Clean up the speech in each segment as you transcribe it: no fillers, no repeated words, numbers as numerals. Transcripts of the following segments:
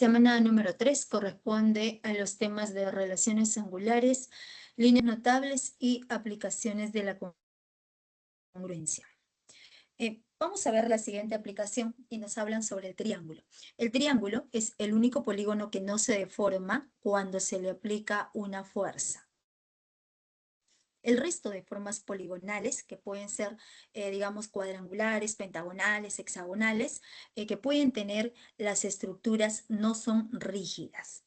Semana número 3 corresponde a los temas de relaciones angulares, líneas notables y aplicaciones de la congruencia. Vamos a ver la siguiente aplicación y nos hablan sobre el triángulo. El triángulo es el único polígono que no se deforma cuando se le aplica una fuerza. El resto de formas poligonales, que pueden ser, digamos, cuadrangulares, pentagonales, hexagonales, que pueden tener las estructuras, no son rígidas.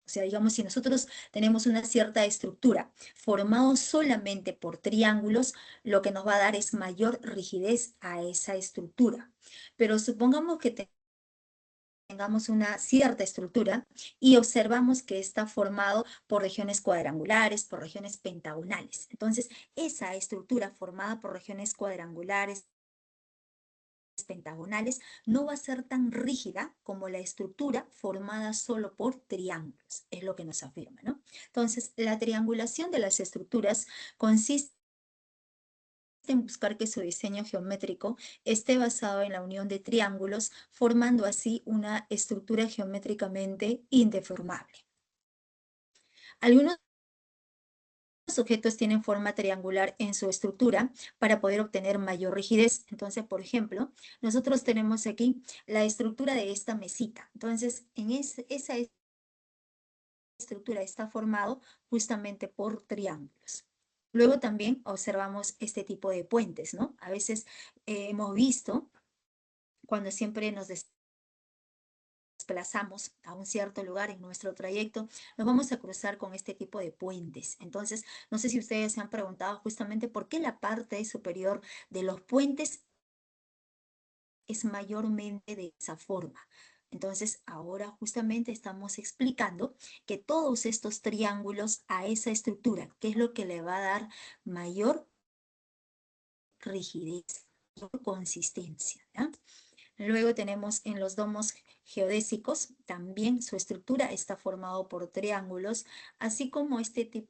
O sea, digamos, si nosotros tenemos una cierta estructura formada solamente por triángulos, lo que nos va a dar es mayor rigidez a esa estructura. Pero supongamos que tengamos una cierta estructura y observamos que está formado por regiones cuadrangulares, por regiones pentagonales. Entonces, esa estructura formada por regiones cuadrangulares, pentagonales, no va a ser tan rígida como la estructura formada solo por triángulos, es lo que nos afirma, ¿no? Entonces, la triangulación de las estructuras consiste en buscar que su diseño geométrico esté basado en la unión de triángulos, formando así una estructura geométricamente indeformable. Algunos objetos tienen forma triangular en su estructura para poder obtener mayor rigidez. Entonces, por ejemplo, nosotros tenemos aquí la estructura de esta mesita. Entonces, en esa estructura está formado justamente por triángulos. Luego también observamos este tipo de puentes, ¿no? A veces hemos visto cuando siempre nos desplazamos a un cierto lugar en nuestro trayecto, nos vamos a cruzar con este tipo de puentes. Entonces, no sé si ustedes se han preguntado justamente por qué la parte superior de los puentes es mayormente de esa forma. Entonces, ahora justamente estamos explicando que todos estos triángulos a esa estructura, ¿qué es lo que le va a dar mayor rigidez, mayor consistencia? ¿Ya? Luego tenemos en los domos geodésicos, también su estructura está formado por triángulos, así como este tipo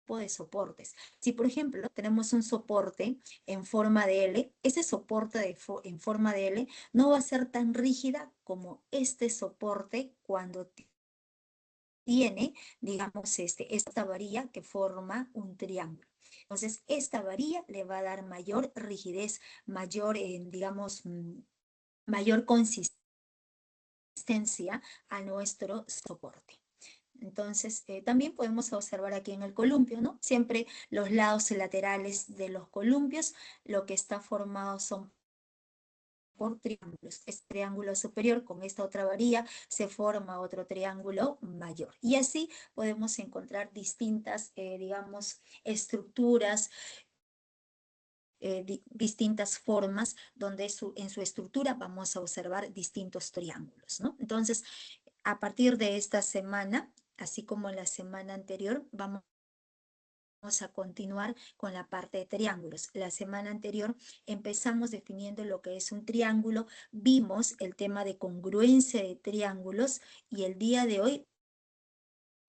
de soportes. Si, por ejemplo, tenemos un soporte en forma de L, ese soporte en forma de L no va a ser tan rígida como este soporte cuando tiene, digamos, esta varilla que forma un triángulo. Entonces, esta varilla le va a dar mayor rigidez, mayor, digamos, mayor consistencia a nuestro soporte. Entonces, también podemos observar aquí en el columpio, ¿no? Siempre los lados laterales de los columpios, lo que está formado son por triángulos. Este triángulo superior con esta otra varilla se forma otro triángulo mayor. Y así podemos encontrar distintas, digamos, estructuras, distintas formas donde en su estructura vamos a observar distintos triángulos, ¿no? Entonces, a partir de esta semana, así como la semana anterior, vamos a continuar con la parte de triángulos. La semana anterior empezamos definiendo lo que es un triángulo, vimos el tema de congruencia de triángulos y el día de hoy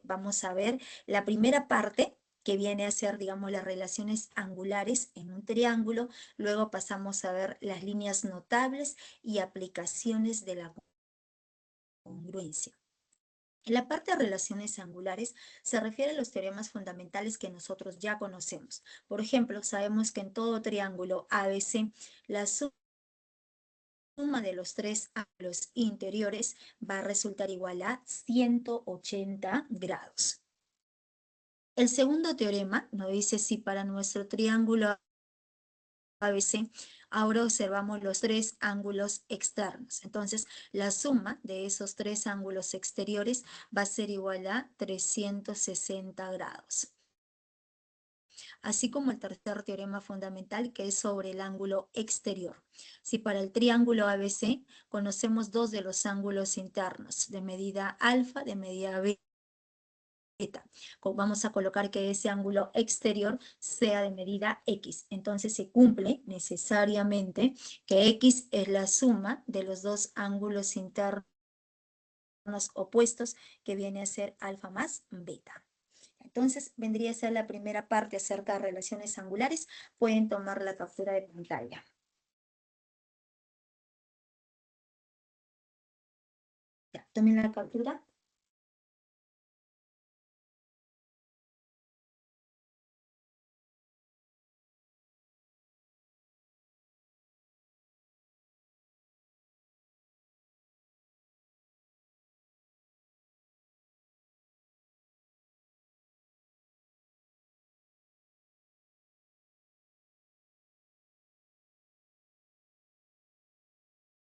vamos a ver la primera parte que viene a ser, digamos, las relaciones angulares en un triángulo. Luego pasamos a ver las líneas notables y aplicaciones de la congruencia. En la parte de relaciones angulares se refiere a los teoremas fundamentales que nosotros ya conocemos. Por ejemplo, sabemos que en todo triángulo ABC la suma de los tres ángulos interiores va a resultar igual a 180 grados. El segundo teorema nos dice si para nuestro triángulo ABC ahora observamos los tres ángulos externos. Entonces, la suma de esos tres ángulos exteriores va a ser igual a 360 grados. Así como el tercer teorema fundamental, que es sobre el ángulo exterior. Si para el triángulo ABC conocemos dos de los ángulos internos, de medida alfa, de medida beta. Vamos a colocar que ese ángulo exterior sea de medida X. Entonces se cumple necesariamente que X es la suma de los dos ángulos internos opuestos, que viene a ser alfa más beta. Entonces vendría a ser la primera parte acerca de relaciones angulares. Pueden tomar la captura de pantalla. Ya, tomen la captura.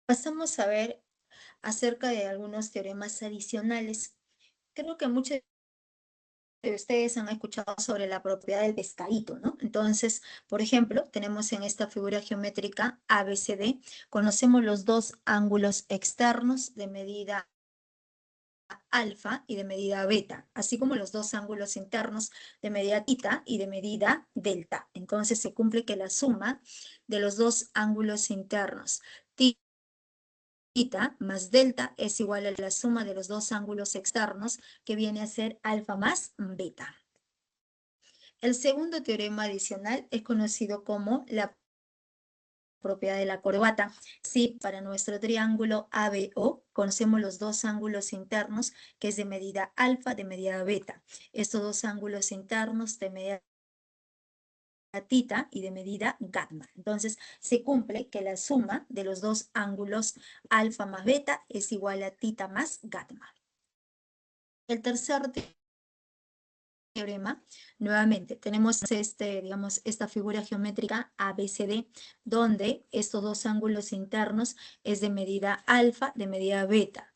Pasamos a ver acerca de algunos teoremas adicionales. Creo que muchos de ustedes han escuchado sobre la propiedad del pescadito, ¿no? Entonces, por ejemplo, tenemos en esta figura geométrica ABCD, conocemos los dos ángulos externos de medida alfa y de medida beta, así como los dos ángulos internos de medida tita y de medida delta. Entonces, se cumple que la suma de los dos ángulos internos tita más delta es igual a la suma de los dos ángulos externos, que viene a ser alfa más beta. El segundo teorema adicional es conocido como la propiedad de la corbata. Si para nuestro triángulo ABO conocemos los dos ángulos internos, que es de medida alfa, de medida beta. Estos dos ángulos internos de medida tita y de medida gamma. Entonces, se cumple que la suma de los dos ángulos alfa más beta es igual a tita más gamma. El tercer teorema, nuevamente, tenemos digamos, esta figura geométrica ABCD, donde estos dos ángulos internos es de medida alfa, de medida beta.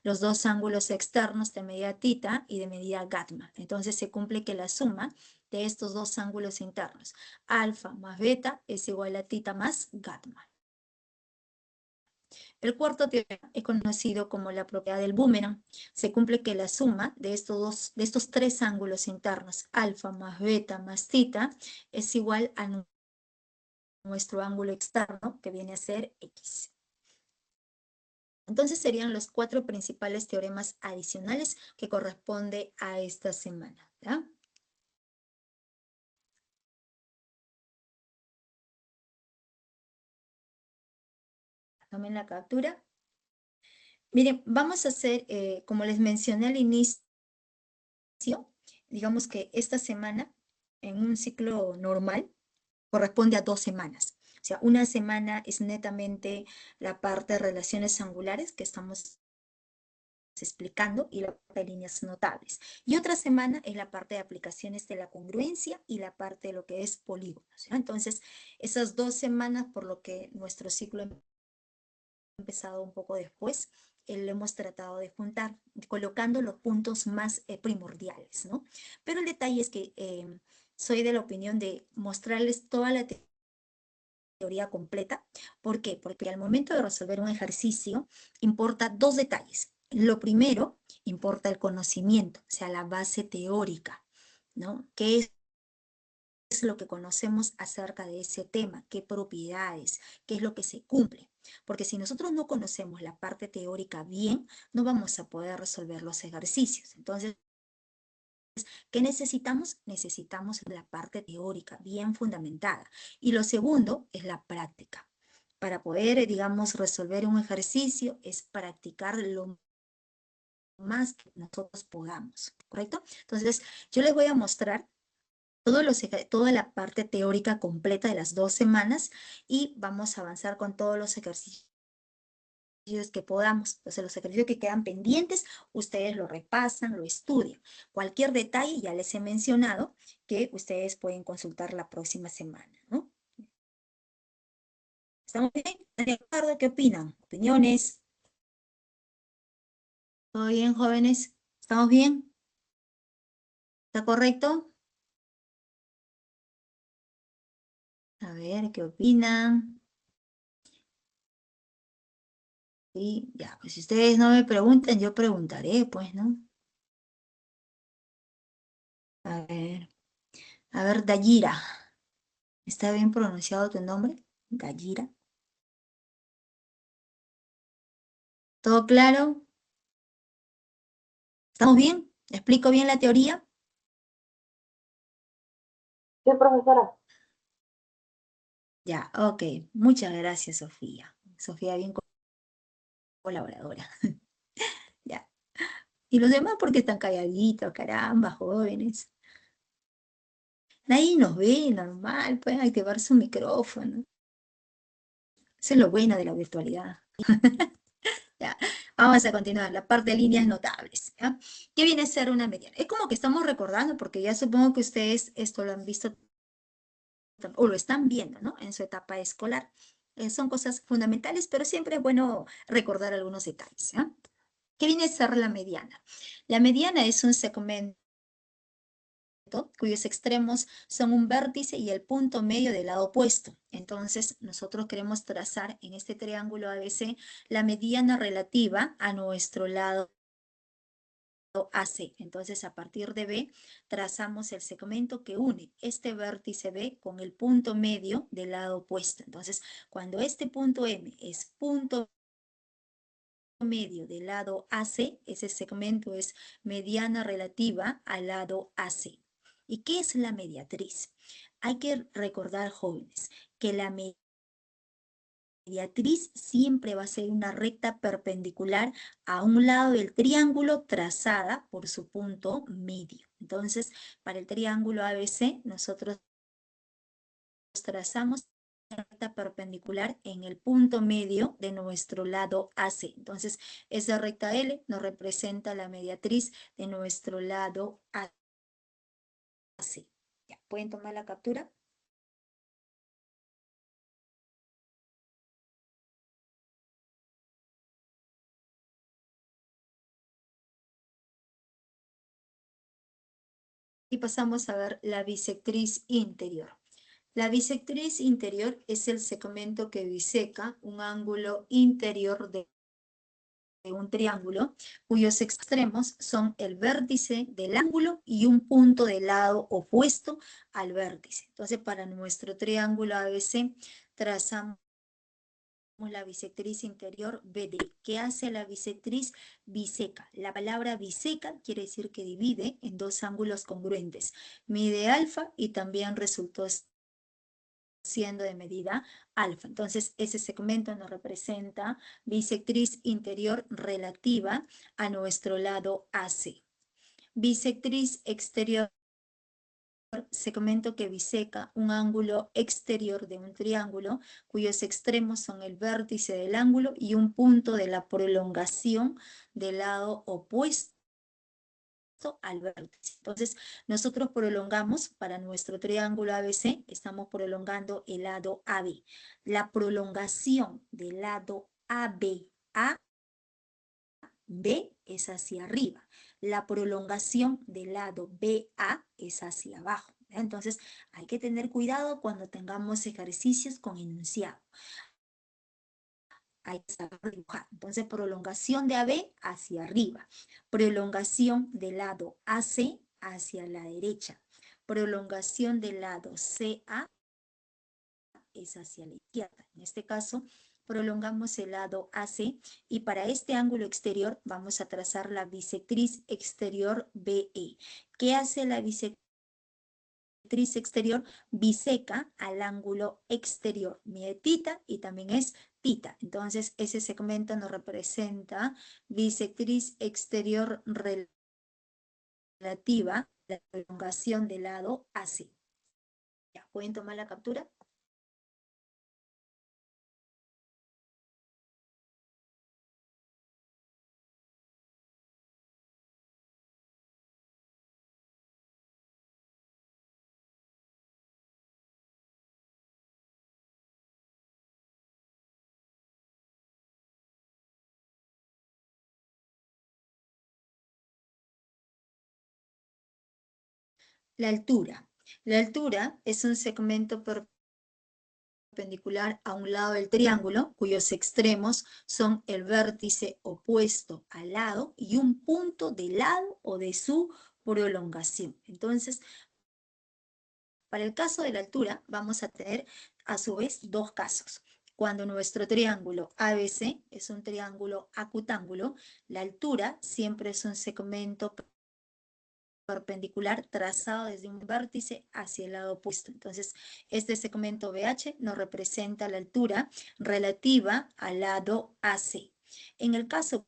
Los dos ángulos externos de medida tita y de medida gamma. Entonces se cumple que la suma de estos dos ángulos internos, alfa más beta, es igual a tita más gamma. El cuarto teorema es conocido como la propiedad del boomerang. Se cumple que la suma de estos tres ángulos internos, alfa más beta más tita, es igual a nuestro ángulo externo, que viene a ser X. Entonces serían los cuatro principales teoremas adicionales que corresponde a esta semana, ¿ya? Tomen la captura. Miren, vamos a hacer, como les mencioné al inicio, digamos que esta semana, en un ciclo normal, corresponde a 2 semanas. O sea, una semana es netamente la parte de relaciones angulares que estamos explicando y la parte de líneas notables. Y otra semana es la parte de aplicaciones de la congruencia y la parte de lo que es polígonos, ¿ya? Entonces, esas 2 semanas, por lo que nuestro ciclo ha empezado un poco después, lo hemos tratado de juntar, colocando los puntos más primordiales, ¿no? Pero el detalle es que soy de la opinión de mostrarles toda la teoría completa. ¿Por qué? Porque al momento de resolver un ejercicio importa dos detalles. Lo primero, importa el conocimiento, o sea, la base teórica, ¿no? ¿Qué es lo que conocemos acerca de ese tema? ¿Qué propiedades? ¿Qué es lo que se cumple? Porque si nosotros no conocemos la parte teórica bien, no vamos a poder resolver los ejercicios. Entonces, ¿qué necesitamos? Necesitamos la parte teórica bien fundamentada. Y lo segundo es la práctica. Para poder, digamos, resolver un ejercicio es practicar lo más que nosotros podamos, ¿correcto? Entonces, yo les voy a mostrar toda la parte teórica completa de las 2 semanas y vamos a avanzar con todos los ejercicios que podamos. Entonces, los ejercicios que quedan pendientes, ustedes lo repasan, lo estudian. Cualquier detalle, ya les he mencionado que ustedes pueden consultar la próxima semana, ¿no? ¿Estamos bien? ¿Están de acuerdo? ¿Qué opinan? ¿Opiniones? ¿Todo bien, jóvenes? ¿Estamos bien? ¿Está correcto? A ver, ¿qué opinan? Sí, ya, pues si ustedes no me preguntan, yo preguntaré, pues, ¿no? A ver, Dayira. ¿Está bien pronunciado tu nombre? Dayira. ¿Todo claro? ¿Estamos bien? ¿Explico bien la teoría? Sí, profesora. Ya, ok. Muchas gracias, Sofía. Sofía, bien colaboradora. Ya. Y los demás porque están calladitos, caramba, jóvenes. Nadie nos ve, normal, pueden activar su micrófono. Eso es lo bueno de la virtualidad. Ya. Vamos a continuar, la parte de líneas notables. ¿Ya? ¿Qué viene a ser una mediana? Es como que estamos recordando, porque ya supongo que ustedes esto lo han visto o lo están viendo, ¿no? En su etapa escolar. Son cosas fundamentales, pero siempre es bueno recordar algunos detalles. ¿Ya? ¿Qué viene a ser la mediana? La mediana es un segmento cuyos extremos son un vértice y el punto medio del lado opuesto. Entonces, nosotros queremos trazar en este triángulo ABC la mediana relativa a nuestro lado AC. Entonces, a partir de B, trazamos el segmento que une este vértice B con el punto medio del lado opuesto. Entonces, cuando este punto M es punto medio del lado AC, ese segmento es mediana relativa al lado AC. ¿Y qué es la mediatriz? Hay que recordar, jóvenes, que la mediatriz siempre va a ser una recta perpendicular a un lado del triángulo trazada por su punto medio. Entonces, para el triángulo ABC, nosotros trazamos una recta perpendicular en el punto medio de nuestro lado AC. Entonces, esa recta L nos representa la mediatriz de nuestro lado AC. ¿Ya? ¿Pueden tomar la captura? Y pasamos a ver la bisectriz interior. La bisectriz interior es el segmento que biseca un ángulo interior de un triángulo cuyos extremos son el vértice del ángulo y un punto del lado opuesto al vértice. Entonces, para nuestro triángulo ABC trazamos la bisectriz interior BD. ¿Qué hace la bisectriz? Biseca. La palabra biseca quiere decir que divide en dos ángulos congruentes. Mide alfa y también resultó siendo de medida alfa. Entonces, ese segmento nos representa bisectriz interior relativa a nuestro lado AC. Bisectriz exterior, segmento que biseca un ángulo exterior de un triángulo cuyos extremos son el vértice del ángulo y un punto de la prolongación del lado opuesto al vértice. Entonces, nosotros prolongamos para nuestro triángulo ABC, estamos prolongando el lado AB. La prolongación del lado AB a B es hacia arriba. La prolongación del lado BA es hacia abajo. Entonces, hay que tener cuidado cuando tengamos ejercicios con enunciado. Hay que saber dibujar. Entonces, prolongación de AB hacia arriba. Prolongación del lado AC hacia la derecha. Prolongación del lado CA es hacia la izquierda. En este caso, prolongamos el lado AC y para este ángulo exterior vamos a trazar la bisectriz exterior BE. ¿Qué hace la bisectriz exterior? Biseca al ángulo exterior. Mide tita y también es tita. Entonces, ese segmento nos representa bisectriz exterior relativa a la prolongación del lado AC. ¿Ya pueden tomar la captura? La altura. La altura es un segmento perpendicular a un lado del triángulo, cuyos extremos son el vértice opuesto al lado y un punto del lado o de su prolongación. Entonces, para el caso de la altura, vamos a tener a su vez dos casos. Cuando nuestro triángulo ABC es un triángulo acutángulo, la altura siempre es un segmento perpendicular trazado desde un vértice hacia el lado opuesto. Entonces, este segmento BH nos representa la altura relativa al lado AC. En el caso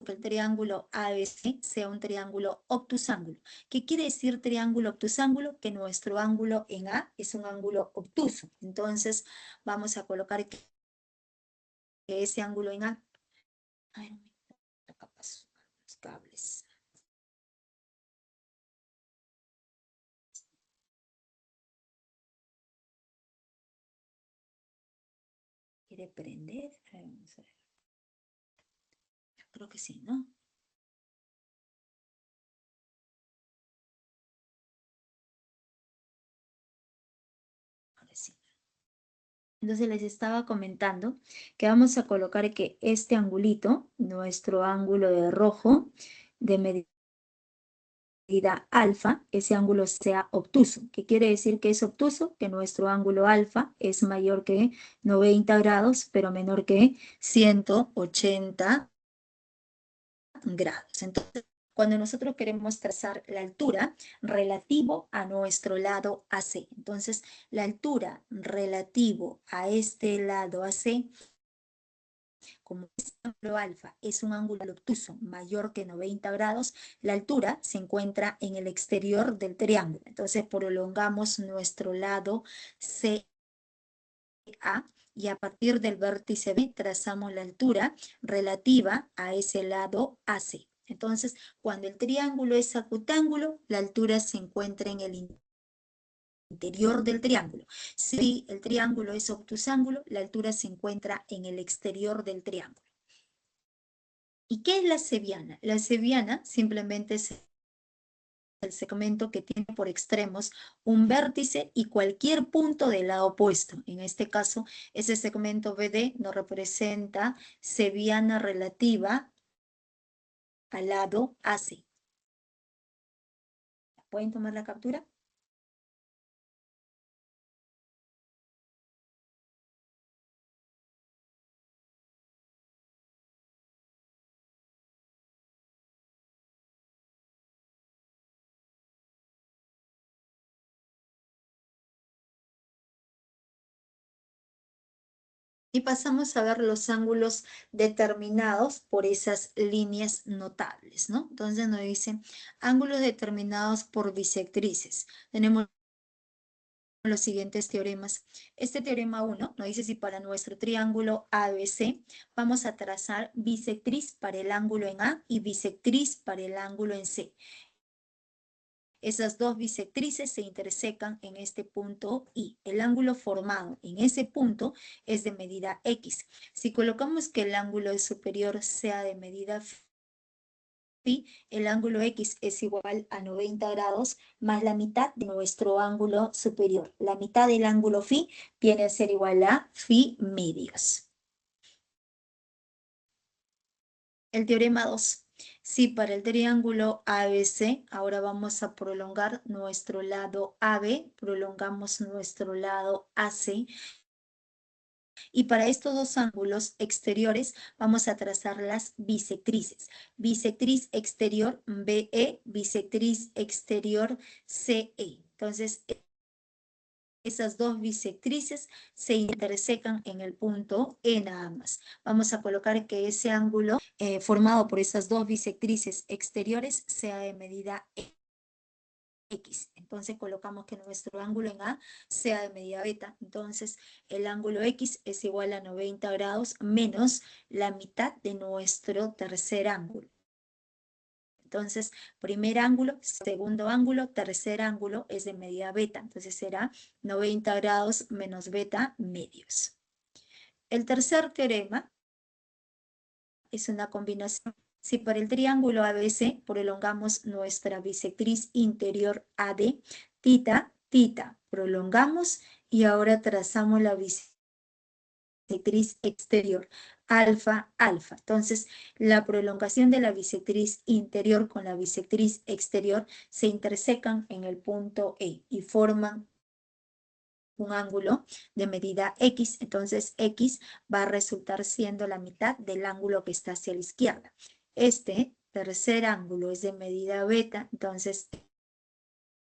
que el triángulo ABC sea un triángulo obtusángulo. ¿Qué quiere decir triángulo obtusángulo? Que nuestro ángulo en A es un ángulo obtuso. Entonces, vamos a colocar que ese ángulo en A... Ay, no me acá paso los cables. ¿Quiere prender? A ver, vamos a ver. Creo que sí, ¿no? Ahora sí. Entonces les estaba comentando que vamos a colocar que este angulito, nuestro ángulo de rojo de medida alfa, ese ángulo sea obtuso. ¿Qué quiere decir que es obtuso? Que nuestro ángulo alfa es mayor que 90 grados, pero menor que 180 grados. Entonces, cuando nosotros queremos trazar la altura relativo a nuestro lado AC, entonces la altura relativo a este lado AC, como este ángulo alfa es un ángulo obtuso mayor que 90 grados, la altura se encuentra en el exterior del triángulo. Entonces prolongamos nuestro lado CA y a partir del vértice B trazamos la altura relativa a ese lado AC. Entonces, cuando el triángulo es acutángulo, la altura se encuentra en el interior del triángulo. Si el triángulo es obtusángulo, la altura se encuentra en el exterior del triángulo. ¿Y qué es la seviana? La seviana simplemente es el segmento que tiene por extremos un vértice y cualquier punto del lado opuesto. En este caso, ese segmento BD nos representa seviana relativa al lado AC. ¿Pueden tomar la captura? Y pasamos a ver los ángulos determinados por esas líneas notables, ¿no? Entonces nos dicen ángulos determinados por bisectrices. Tenemos los siguientes teoremas. Este teorema 1 nos dice si para nuestro triángulo ABC vamos a trazar bisectriz para el ángulo en A y bisectriz para el ángulo en C. Esas dos bisectrices se intersecan en este punto I. El ángulo formado en ese punto es de medida X. Si colocamos que el ángulo superior sea de medida phi, el ángulo X es igual a 90 grados más la mitad de nuestro ángulo superior. La mitad del ángulo phi viene a ser igual a phi medios. El teorema 2. Si para el triángulo ABC, ahora vamos a prolongar nuestro lado AB, prolongamos nuestro lado AC, y para estos dos ángulos exteriores vamos a trazar las bisectrices. Bisectriz exterior BE, bisectriz exterior CE. Entonces, esas dos bisectrices se intersecan en el punto E nada más. Vamos a colocar que ese ángulo formado por esas dos bisectrices exteriores sea de medida X. Entonces colocamos que nuestro ángulo en A sea de medida beta. Entonces el ángulo X es igual a 90 grados menos la mitad de nuestro tercer ángulo. Entonces, primer ángulo, segundo ángulo, tercer ángulo es de medida beta. Entonces será 90 grados menos beta medios. El tercer teorema es una combinación. Si para el triángulo ABC prolongamos nuestra bisectriz interior AD, tita, tita, prolongamos y ahora trazamos la bisectriz exterior, alfa, alfa. Entonces, la prolongación de la bisectriz interior con la bisectriz exterior se intersecan en el punto E y forman un ángulo de medida X, entonces X va a resultar siendo la mitad del ángulo que está hacia la izquierda. Este tercer ángulo es de medida beta, entonces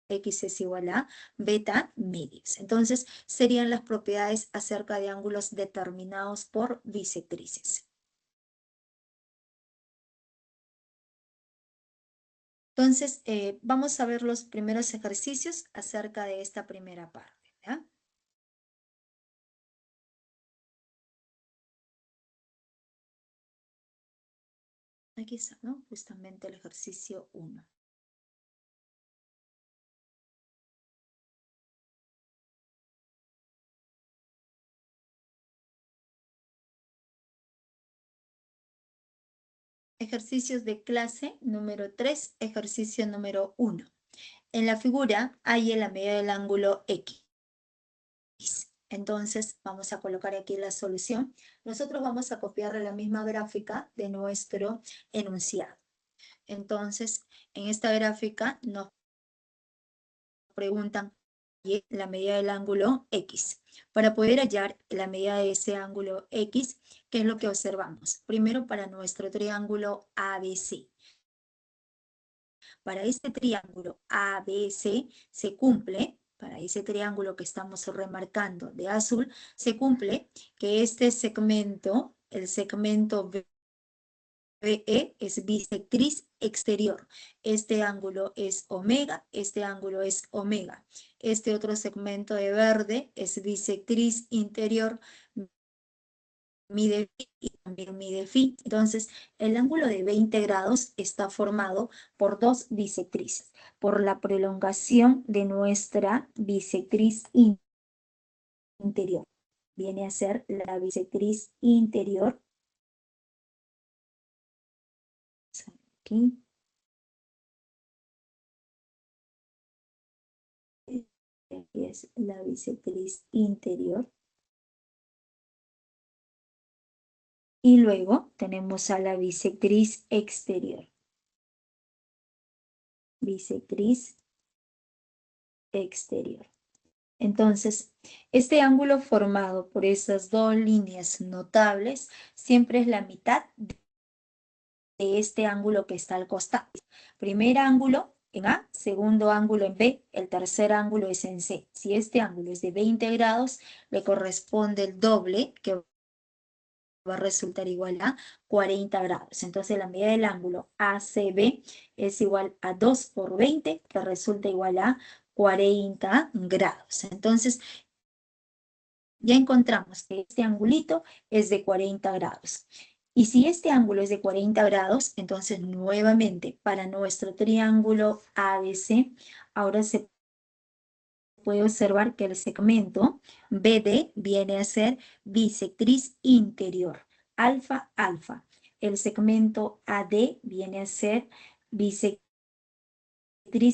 X es igual a beta medios. Entonces serían las propiedades acerca de ángulos determinados por bisectrices. Entonces, vamos a ver los primeros ejercicios acerca de esta primera parte, ¿ya? Aquí está, ¿no? Justamente el ejercicio 1. Ejercicios de clase número 3, ejercicio número 1. En la figura hay en la medida del ángulo X. Entonces, vamos a colocar aquí la solución. Nosotros vamos a copiar la misma gráfica de nuestro enunciado. Entonces, en esta gráfica nos preguntan la medida del ángulo X. Para poder hallar la medida de ese ángulo X, ¿qué es lo que observamos? Primero, para nuestro triángulo ABC. Para este triángulo ABC se cumple, para ese triángulo que estamos remarcando de azul, se cumple que este segmento, el segmento BE, es bisectriz exterior. Este ángulo es omega, este ángulo es omega. Este otro segmento de verde es bisectriz interior, mide phi y también mide phi. Entonces, el ángulo de 20 grados está formado por dos bisectrices, por la prolongación de nuestra bisectriz interior. Viene a ser la bisectriz interior. Aquí. Aquí es la bisectriz interior. Y luego tenemos a la bisectriz exterior. Bisectriz exterior. Entonces, este ángulo formado por esas dos líneas notables siempre es la mitad de este ángulo que está al costado. Primer ángulo en A, segundo ángulo en B, el tercer ángulo es en C. Si este ángulo es de 20 grados, le corresponde el doble, que va a resultar igual a 40 grados. Entonces la medida del ángulo ACB es igual a 2 por 20, que resulta igual a 40 grados. Entonces ya encontramos que este angulito es de 40 grados. Y si este ángulo es de 40 grados, entonces nuevamente para nuestro triángulo ABC, ahora se puede observar que el segmento BD viene a ser bisectriz interior, alfa, alfa. El segmento AD viene a ser bisectriz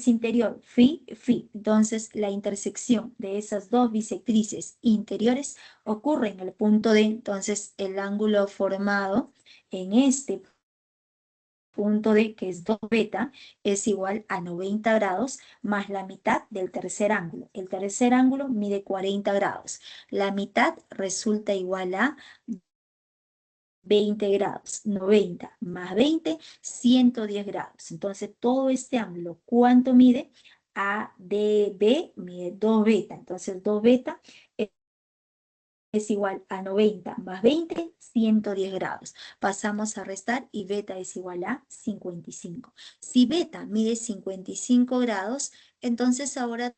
interior, phi, phi. Entonces, la intersección de esas dos bisectrices interiores ocurre en el punto D. Entonces, el ángulo formado en este punto D, que es 2 beta, es igual a 90 grados más la mitad del tercer ángulo. El tercer ángulo mide 40 grados. La mitad resulta igual a 20 grados. 90 más 20, 110 grados. Entonces, todo este ángulo, ¿cuánto mide? ADB mide 2 beta. Entonces, 2 beta es igual a 90 más 20, 110 grados. Pasamos a restar y beta es igual a 55. Si beta mide 55 grados, entonces ahora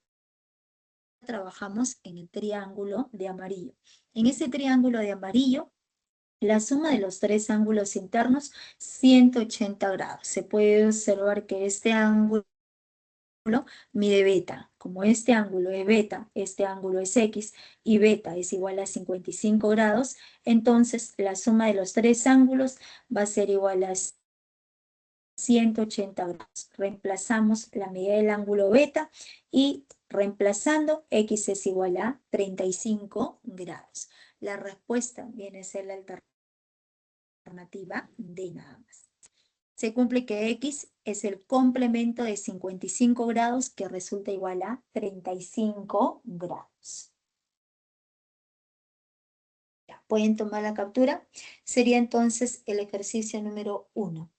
trabajamos en el triángulo de amarillo. En ese triángulo de amarillo, la suma de los tres ángulos internos, 180 grados. Se puede observar que este ángulo mide beta. Como este ángulo es beta, este ángulo es X y beta es igual a 55 grados, entonces la suma de los tres ángulos va a ser igual a 180 grados. Reemplazamos la medida del ángulo beta y reemplazando X es igual a 35 grados. La respuesta viene a ser la alternativa D nada más. Se cumple que X es el complemento de 55 grados que resulta igual a 35 grados. Ya, ¿pueden tomar la captura? Sería entonces el ejercicio número 1.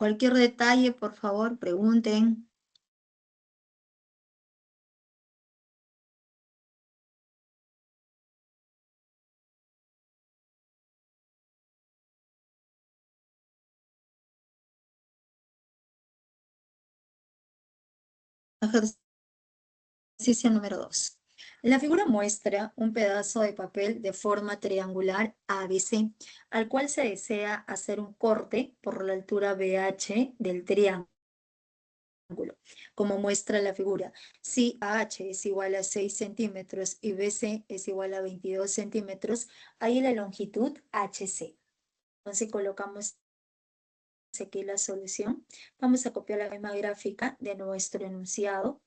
Cualquier detalle, por favor, pregunten. Ejercicio número 2. La figura muestra un pedazo de papel de forma triangular ABC, al cual se desea hacer un corte por la altura BH del triángulo, como muestra la figura. Si AH es igual a 6 centímetros y BC es igual a 22 centímetros, ahí la longitud HC. Entonces colocamos aquí la solución. Vamos a copiar la misma gráfica de nuestro enunciado.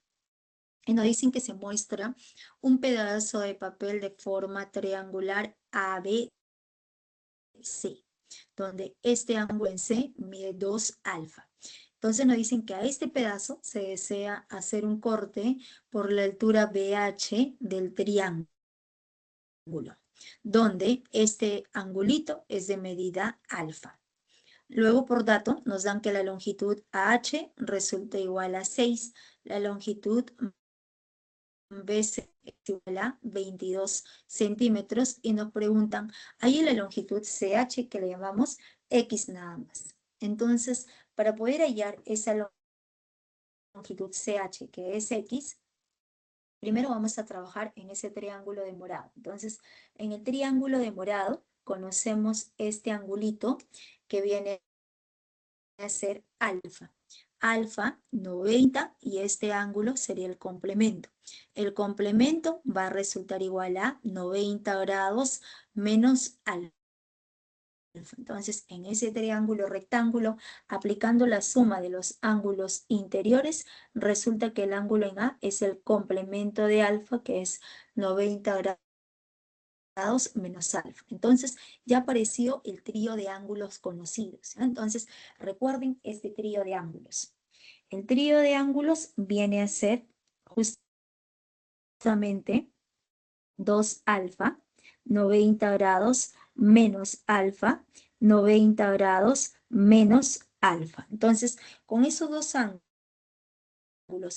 Y nos dicen que se muestra un pedazo de papel de forma triangular ABC, donde este ángulo en C mide 2 alfa. Entonces nos dicen que a este pedazo se desea hacer un corte por la altura BH del triángulo, donde este angulito es de medida alfa. Luego, por dato, nos dan que la longitud AH resulta igual a 6, la longitud BC es igual a 22 centímetros y nos preguntan, ahí la longitud CH que le llamamos X nada más. Entonces, para poder hallar esa longitud CH que es X, primero vamos a trabajar en ese triángulo de morado. Entonces, en el triángulo de morado conocemos este angulito que viene a ser alfa. Alfa 90 y este ángulo sería el complemento. El complemento va a resultar igual a 90 grados menos alfa. Entonces, en ese triángulo rectángulo, aplicando la suma de los ángulos interiores, resulta que el ángulo en A es el complemento de alfa, que es 90 grados menos alfa. Entonces, ya apareció el trío de ángulos conocidos. Entonces, recuerden este trío de ángulos. El trío de ángulos viene a ser justamente 2 alfa, 90 grados menos alfa, 90 grados menos alfa. Entonces, con esos dos ángulos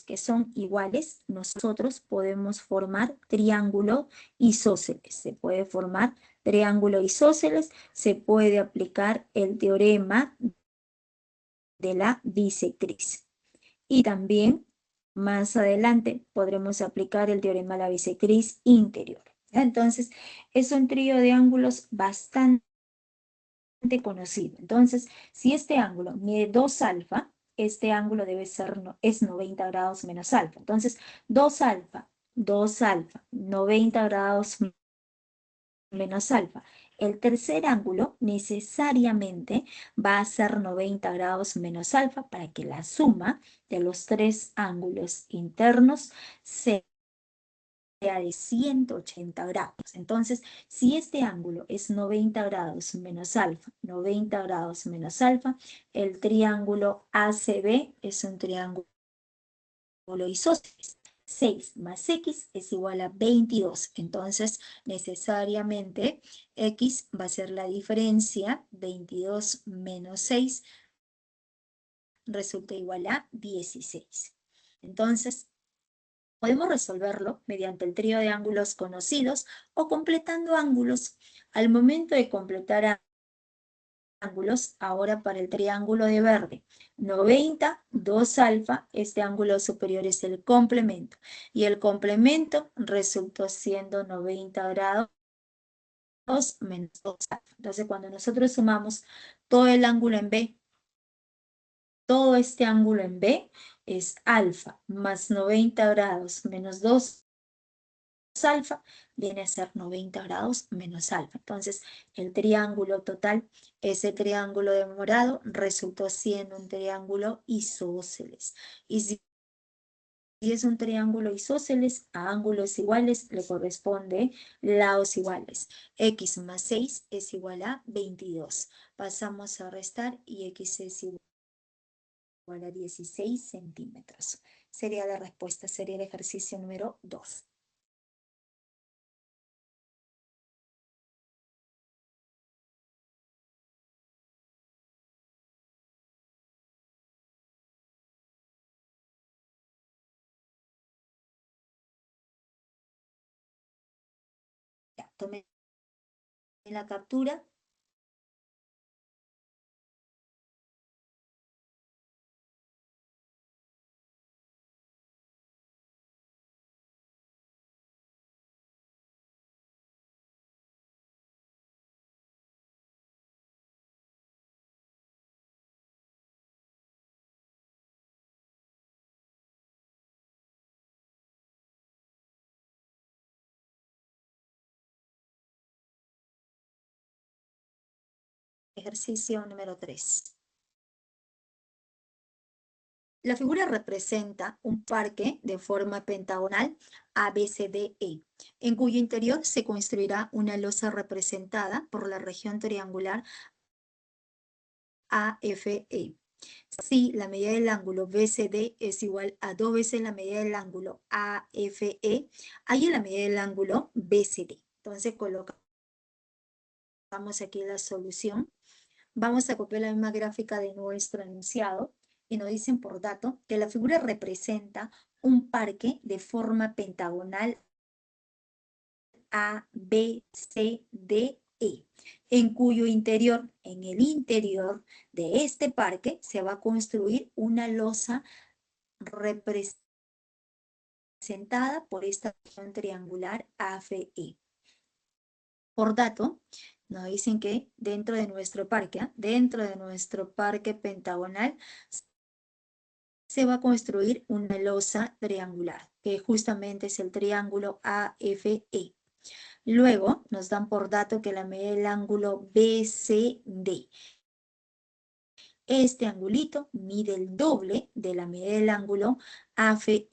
que son iguales, nosotros podemos formar triángulo isósceles. Se puede formar triángulo isósceles, se puede aplicar el teorema de la bisectriz. Y también más adelante podremos aplicar el teorema de la bisectriz interior. Entonces, es un trío de ángulos bastante conocido. Entonces, si este ángulo mide 2 alfa, este ángulo debe ser, es 90 grados menos alfa. Entonces, 2 alfa, 90 grados menos alfa. El tercer ángulo necesariamente va a ser 90 grados menos alfa para que la suma de los tres ángulos internos sea de 180 grados. Entonces, si este ángulo es 90 grados menos alfa, 90 grados menos alfa, el triángulo ACB es un triángulo isósceles. 6 más X es igual a 22. Entonces, necesariamente X va a ser la diferencia, 22 menos 6 resulta igual a 16. Entonces, podemos resolverlo mediante el trío de ángulos conocidos o completando ángulos. Al momento de completar ángulos, ahora para el triángulo de verde, 90, 2 alfa, este ángulo superior es el complemento. Y el complemento resultó siendo 90 grados menos 2 alfa. Entonces, cuando nosotros sumamos todo el ángulo en B, todo este ángulo en B es alfa más 90 grados menos 2 alfa viene a ser 90 grados menos alfa. Entonces, el triángulo total, ese triángulo de morado, resultó siendo un triángulo isósceles. Y si es un triángulo isósceles, a ángulos iguales le corresponde lados iguales. X más 6 es igual a 22. Pasamos a restar y X es igual a 16 centímetros. Sería la respuesta, sería el ejercicio número 2. Tomen la captura. Ejercicio número 3. La figura representa un parque de forma pentagonal ABCDE, en cuyo interior se construirá una losa representada por la región triangular AFE. Si la medida del ángulo BCD es igual a 2 veces la medida del ángulo AFE, ahí la medida del ángulo BCD. Entonces colocamos aquí la solución. Vamos a copiar la misma gráfica de nuestro enunciado y nos dicen por dato que la figura representa un parque de forma pentagonal ABCDE, en cuyo interior, en el interior de este parque, se va a construir una losa representada por esta región triangular AFE. Por dato, nos dicen que dentro de nuestro parque pentagonal, se va a construir una losa triangular, que justamente es el triángulo AFE. Luego nos dan por dato que la medida del ángulo BCD. Este angulito mide el doble de la medida del ángulo AFE.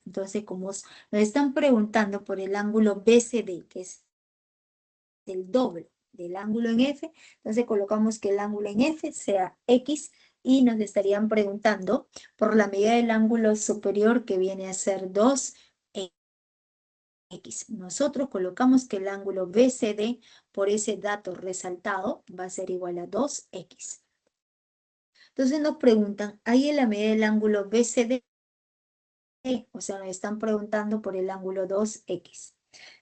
Entonces, como nos están preguntando por el ángulo BCD, que es el doble del ángulo en F, entonces colocamos que el ángulo en F sea X y nos estarían preguntando por la medida del ángulo superior, que viene a ser 2X. Nosotros colocamos que el ángulo BCD por ese dato resaltado va a ser igual a 2X. Entonces nos preguntan, ahí en la medida del ángulo BCD, o sea, nos están preguntando por el ángulo 2X.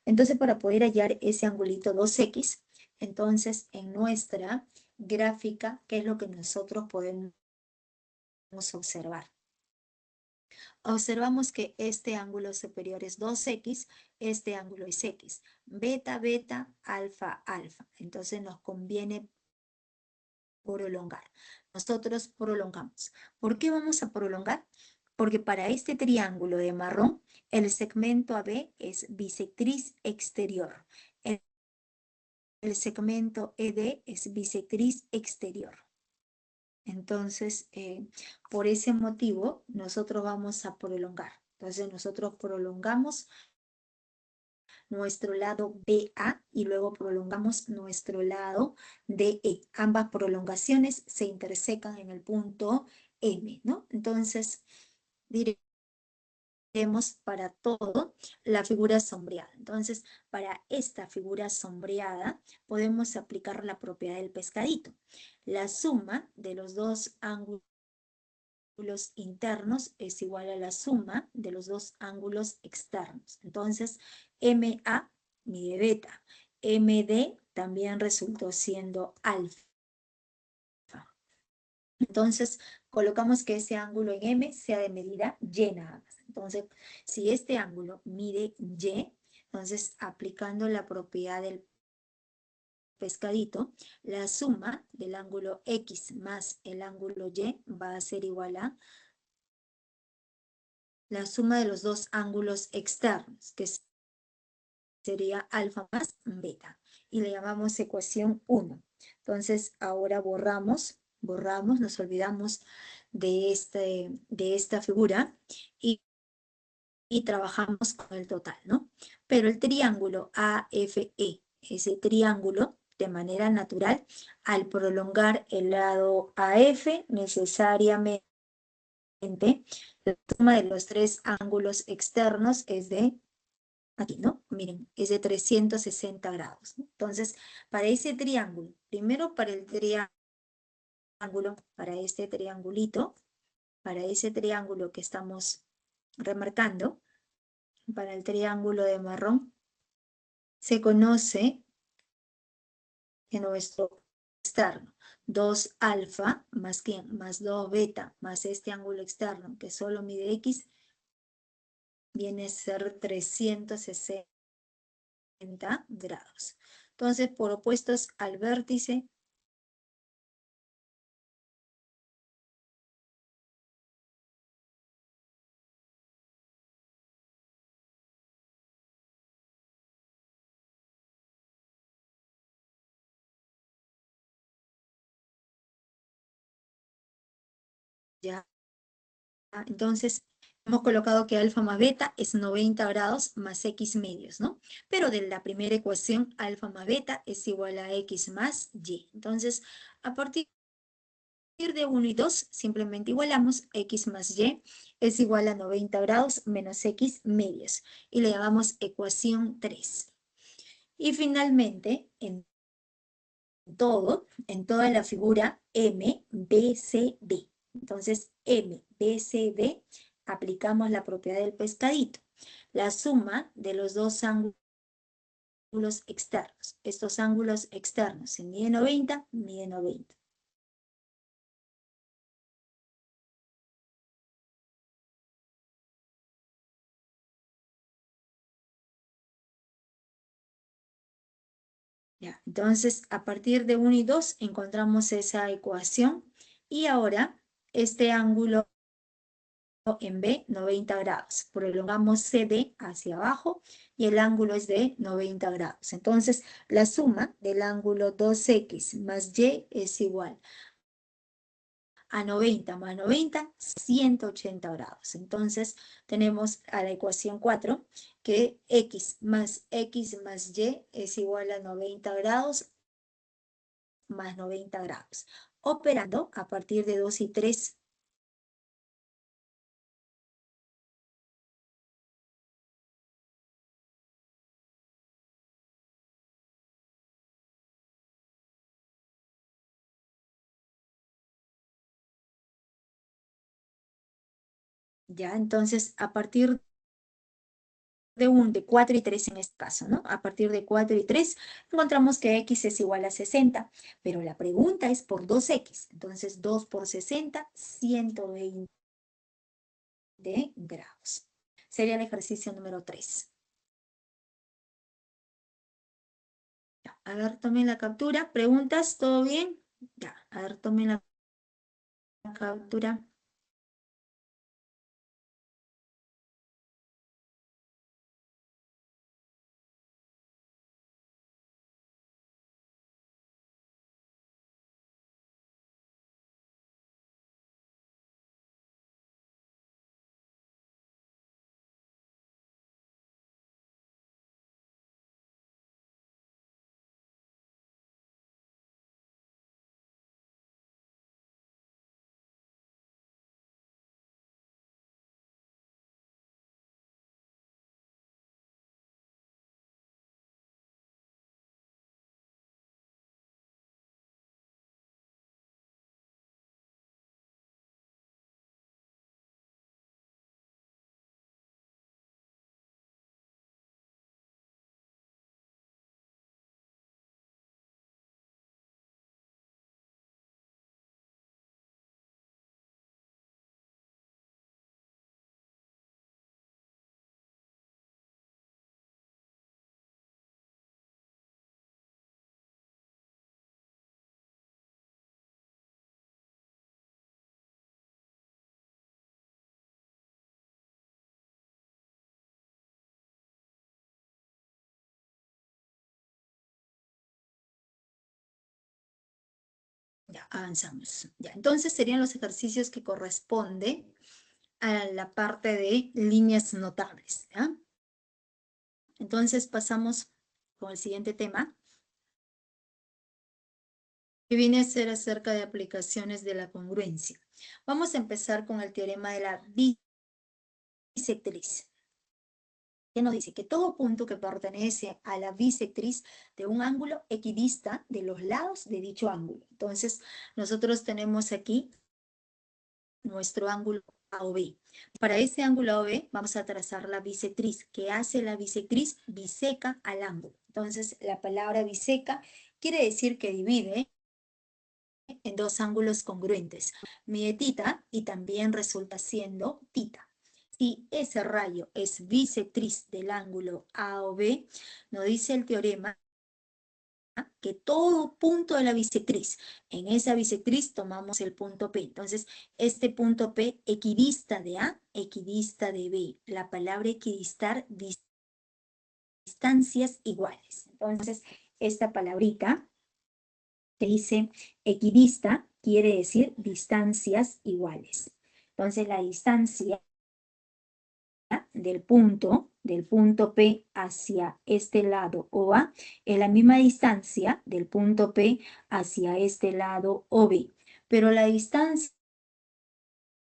Entonces, para poder hallar ese angulito 2X, entonces en nuestra gráfica, ¿qué es lo que nosotros podemos observar? Observamos que este ángulo superior es 2X, este ángulo es X. Beta, beta, alfa, alfa. Entonces nos conviene prolongar. Nosotros prolongamos. ¿Por qué vamos a prolongar? Porque para este triángulo de marrón, el segmento AB es bisectriz exterior. El segmento ED es bisectriz exterior. Entonces, por ese motivo, nosotros vamos a prolongar. Entonces, nosotros prolongamos nuestro lado BA y luego prolongamos nuestro lado DE. Ambas prolongaciones se intersecan en el punto M, ¿no? Entonces, diremos para todo la figura sombreada. Entonces, para esta figura sombreada podemos aplicar la propiedad del pescadito. La suma de los dos ángulos internos es igual a la suma de los dos ángulos externos. Entonces, MA mide beta. MD también resultó siendo alfa. Entonces, colocamos que ese ángulo en M sea de medida Y nada más. Entonces, si este ángulo mide Y, entonces aplicando la propiedad del pescadito, la suma del ángulo X más el ángulo Y va a ser igual a la suma de los dos ángulos externos, que sería alfa más beta. Y le llamamos ecuación 1. Entonces, ahora borramos, nos olvidamos de esta figura y trabajamos con el total, ¿no? Pero el triángulo AFE, ese triángulo, de manera natural, al prolongar el lado AF, necesariamente la suma de los tres ángulos externos es de, aquí, ¿no? Miren, es de 360 grados, ¿no? Entonces, para ese triángulo, primero para el triángulo, para este triangulito, para ese triángulo que estamos remarcando, para el triángulo de marrón, se conoce que nuestro externo, 2 alfa más quién, más 2 beta, más este ángulo externo que solo mide X, viene a ser 360 grados. Entonces, por opuestos al vértice, ya, entonces hemos colocado que alfa más beta es 90 grados más X medios, ¿no? Pero de la primera ecuación, alfa más beta es igual a X más Y. Entonces, a partir de 1 y 2, simplemente igualamos X más Y es igual a 90 grados menos X medios. Y le llamamos ecuación 3. Y finalmente, en toda la figura M, B, C, D. Entonces, M, B, C, D, aplicamos la propiedad del pescadito. La suma de los dos ángulos externos. Estos ángulos externos, si mide 90, mide 90. Ya, entonces, a partir de 1 y 2 encontramos esa ecuación y ahora este ángulo en B, 90 grados. Prolongamos CD hacia abajo y el ángulo es de 90 grados. Entonces, la suma del ángulo 2X más Y es igual a 90 más 90, 180 grados. Entonces, tenemos a la ecuación 4 que X más Y es igual a 90 grados más 90 grados. Operando a partir de 2 y 3. Ya, entonces, a partir de 4 y 3 en este caso, ¿no? A partir de 4 y 3 encontramos que X es igual a 60, pero la pregunta es por 2X. Entonces, 2 por 60, 120 grados. Sería el ejercicio número 3. Ya, a ver, tomen la captura. ¿Preguntas? ¿Todo bien? Ya, a ver, tomen la captura. Ya, avanzamos. Ya, entonces serían los ejercicios que corresponden a la parte de líneas notables, ¿ya? Entonces pasamos con el siguiente tema, que viene a ser acerca de aplicaciones de la congruencia. Vamos a empezar con el teorema de la bisectriz, que nos dice que todo punto que pertenece a la bisectriz de un ángulo equidista de los lados de dicho ángulo. Entonces, nosotros tenemos aquí nuestro ángulo AOB. Para ese ángulo AOB vamos a trazar la bisectriz. ¿Qué hace la bisectriz? Biseca al ángulo. Entonces, la palabra biseca quiere decir que divide en dos ángulos congruentes, mide tita y también resulta siendo tita. Si ese rayo es bisectriz del ángulo AOB, nos dice el teorema que todo punto de la bisectriz, en esa bisectriz tomamos el punto P. Entonces, este punto P equidista de A, equidista de B. La palabra equidistar, distancias iguales. Entonces, esta palabrita que dice equidista quiere decir distancias iguales. Entonces, la distancia del punto P hacia este lado OA es la misma distancia del punto P hacia este lado OB. Pero la distancia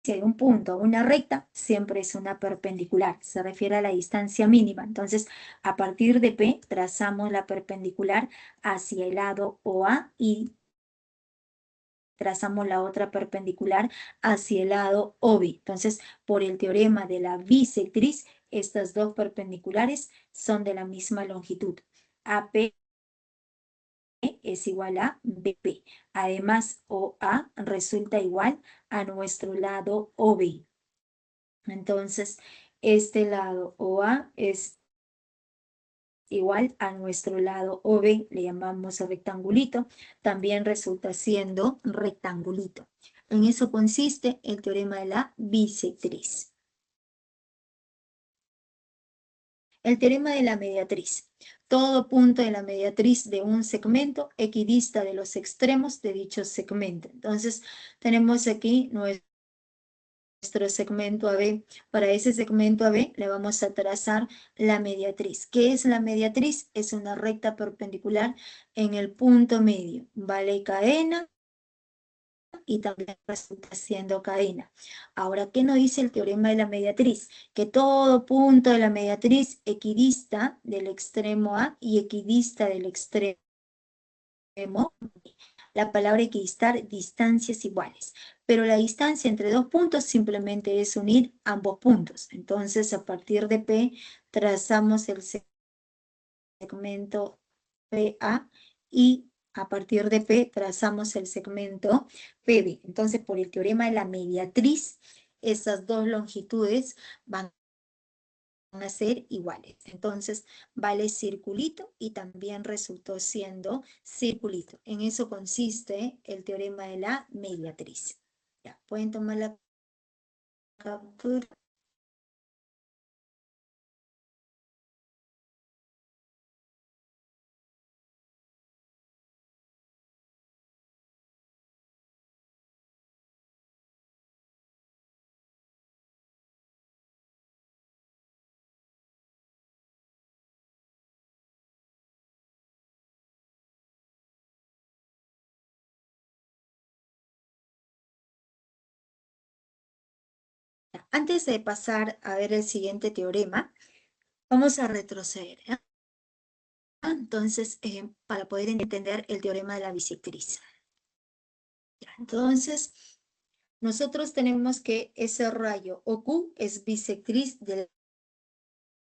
de un punto a una recta siempre es una perpendicular, se refiere a la distancia mínima. Entonces, a partir de P trazamos la perpendicular hacia el lado OA y trazamos la otra perpendicular hacia el lado OB. Entonces, por el teorema de la bisectriz, estas dos perpendiculares son de la misma longitud. AP es igual a BP. Además, OA resulta igual a nuestro lado OB. Entonces, este lado OA es igual a nuestro lado OB, le llamamos rectangulito, también resulta siendo rectangulito. En eso consiste el teorema de la bisectriz. El teorema de la mediatriz. Todo punto de la mediatriz de un segmento equidista de los extremos de dicho segmento. Entonces, tenemos aquí nuestro segmento AB. Para ese segmento AB le vamos a trazar la mediatriz. ¿Qué es la mediatriz? Es una recta perpendicular en el punto medio. Vale cadena y también resulta siendo cadena. Ahora, ¿qué nos dice el teorema de la mediatriz? Que todo punto de la mediatriz equidista del extremo A y equidista del extremo B. La palabra equidistar, distancias iguales. Pero la distancia entre dos puntos simplemente es unir ambos puntos. Entonces, a partir de P, trazamos el segmento PA y a partir de P trazamos el segmento PB. Entonces, por el teorema de la mediatriz, esas dos longitudes van a ser iguales. Entonces, vale circulito y también resultó siendo circulito. En eso consiste el teorema de la mediatriz. Ya, pueden tomar la captura. Antes de pasar a ver el siguiente teorema, vamos a retroceder. Entonces, para poder entender el teorema de la bisectriz. Entonces, nosotros tenemos que ese rayo OQ es bisectriz del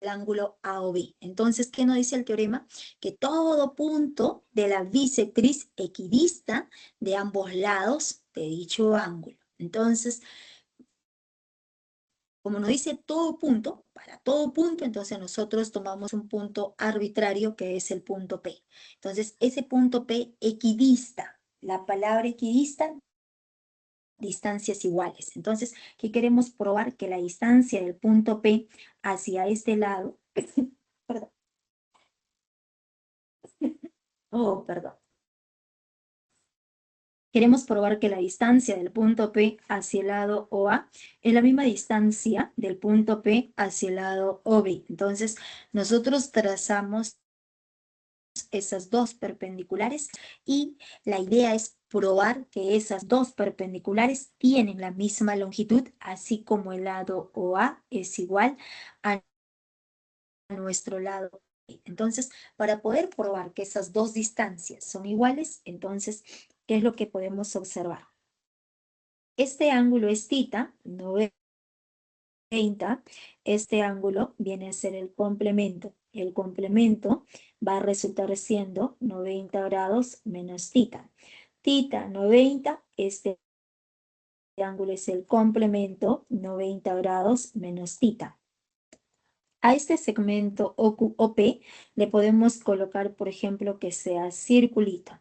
ángulo AOB. Entonces, ¿qué nos dice el teorema? Que todo punto de la bisectriz equidista de ambos lados de dicho ángulo. Entonces, como nos dice todo punto, para todo punto, entonces nosotros tomamos un punto arbitrario que es el punto P. Entonces, ese punto P equidista, la palabra equidista, distancias iguales. Entonces, ¿qué queremos probar? Que la distancia del punto P hacia este lado, perdón, oh, perdón. Queremos probar que la distancia del punto P hacia el lado OA es la misma distancia del punto P hacia el lado OB. Entonces, nosotros trazamos esas dos perpendiculares y la idea es probar que esas dos perpendiculares tienen la misma longitud, así como el lado OA es igual a nuestro lado. Entonces, para poder probar que esas dos distancias son iguales, entonces, ¿qué es lo que podemos observar? Este ángulo es tita, 90 30, este ángulo viene a ser el complemento. El complemento va a resultar siendo 90 grados menos θ. Θ 90, este ángulo es el complemento, 90 grados menos θ. A este segmento OP le podemos colocar, por ejemplo, que sea circulito.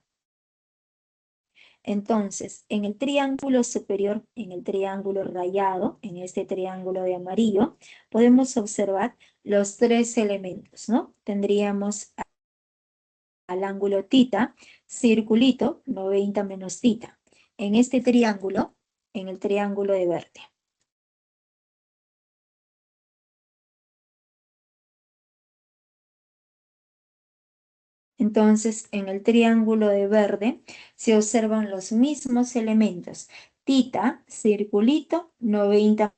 Entonces, en el triángulo superior, en el triángulo rayado, en este triángulo de amarillo, podemos observar los tres elementos, ¿no? Tendríamos al ángulo θ, circulito, 90 menos θ. En este triángulo, en el triángulo de verde. Entonces, en el triángulo de verde se observan los mismos elementos. Θ, circulito, 90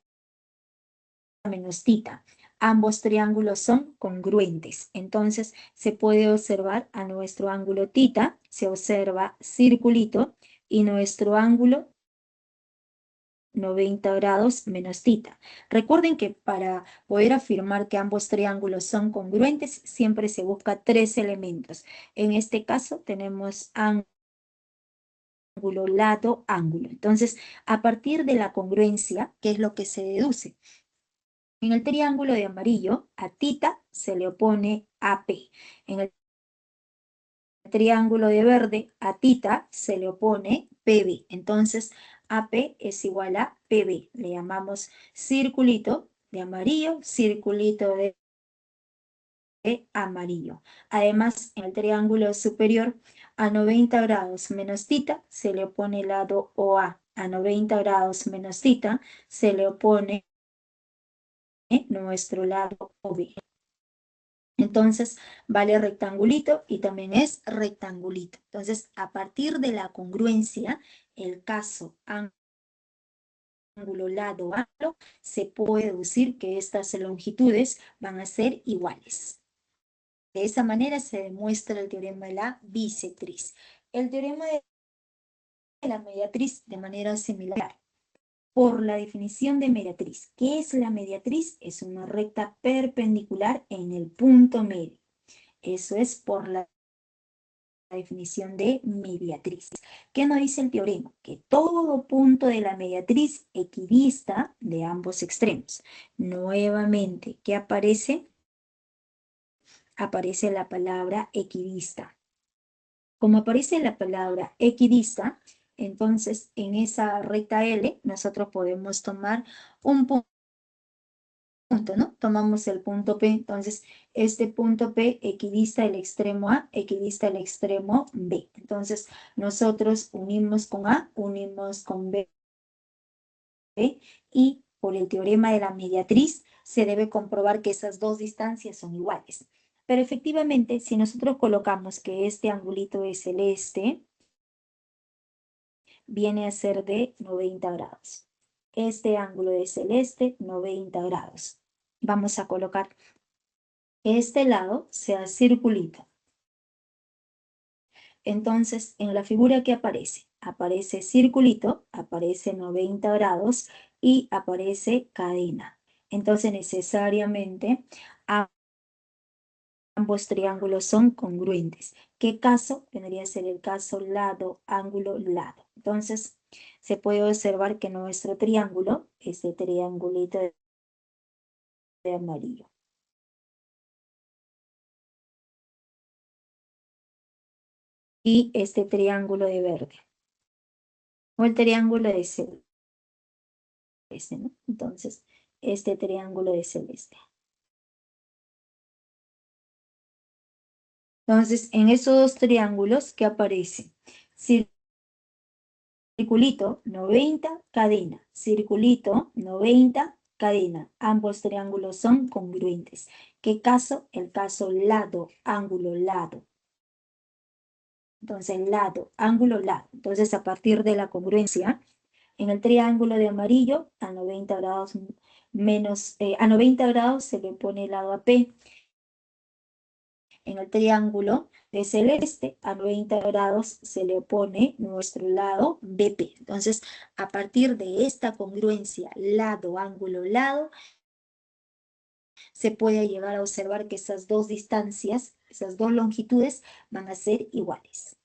menos θ. Ambos triángulos son congruentes. Entonces, se puede observar a nuestro ángulo θ, se observa circulito, y nuestro ángulo 90 grados menos θ. Recuerden que para poder afirmar que ambos triángulos son congruentes, siempre se busca tres elementos. En este caso tenemos ángulo, lado, ángulo. Entonces, a partir de la congruencia, ¿qué es lo que se deduce? En el triángulo de amarillo, a θ se le opone AP. En el triángulo de verde, a θ se le opone PB. Entonces, AP es igual a PB. Le llamamos circulito de amarillo, circulito de amarillo. Además, en el triángulo superior, a 90 grados menos θ se le opone el lado OA. A 90 grados menos θ se le opone nuestro lado OB. Entonces, vale rectangulito y también es rectangulito. Entonces, a partir de la congruencia, el caso ángulo, lado, ángulo, se puede deducir que estas longitudes van a ser iguales. De esa manera se demuestra el teorema de la bisectriz. El teorema de la mediatriz de manera similar. Por la definición de mediatriz. ¿Qué es la mediatriz? Es una recta perpendicular en el punto medio. Eso es por la definición de mediatriz. ¿Qué nos dice el teorema? Que todo punto de la mediatriz equidista de ambos extremos. Nuevamente, ¿qué aparece? Aparece la palabra equidista. Como aparece la palabra equidista, entonces en esa recta L nosotros podemos tomar un punto, ¿no? Tomamos el punto P, entonces este punto P equidista el extremo A, equidista el extremo B. Entonces nosotros unimos con A, unimos con B, y por el teorema de la mediatriz se debe comprobar que esas dos distancias son iguales. Pero efectivamente, si nosotros colocamos que este angulito es celeste, viene a ser de 90 grados. Este ángulo de celeste, 90 grados. Vamos a colocar que este lado sea circulito. Entonces, en la figura que aparece circulito, aparece 90 grados y aparece cadena. Entonces, necesariamente, ambos triángulos son congruentes. ¿Qué caso? Vendría a ser el caso lado, ángulo, lado. Entonces, se puede observar que nuestro triángulo, este triangulito de amarillo, y este triángulo de verde, o el triángulo de celeste, ¿no? Entonces, este triángulo de celeste. Entonces, en esos dos triángulos, ¿qué aparece? Circulito, 90, cadena. Circulito, 90, cadena. Ambos triángulos son congruentes. ¿Qué caso? El caso lado, ángulo, lado. Entonces, lado, ángulo, lado. Entonces, a partir de la congruencia, en el triángulo de amarillo, a 90 grados a 90 grados se le pone el lado AP. En el triángulo de celeste, a 90 grados se le opone nuestro lado BP. Entonces, a partir de esta congruencia, lado, ángulo, lado, se puede llegar a observar que esas dos distancias, esas dos longitudes van a ser iguales.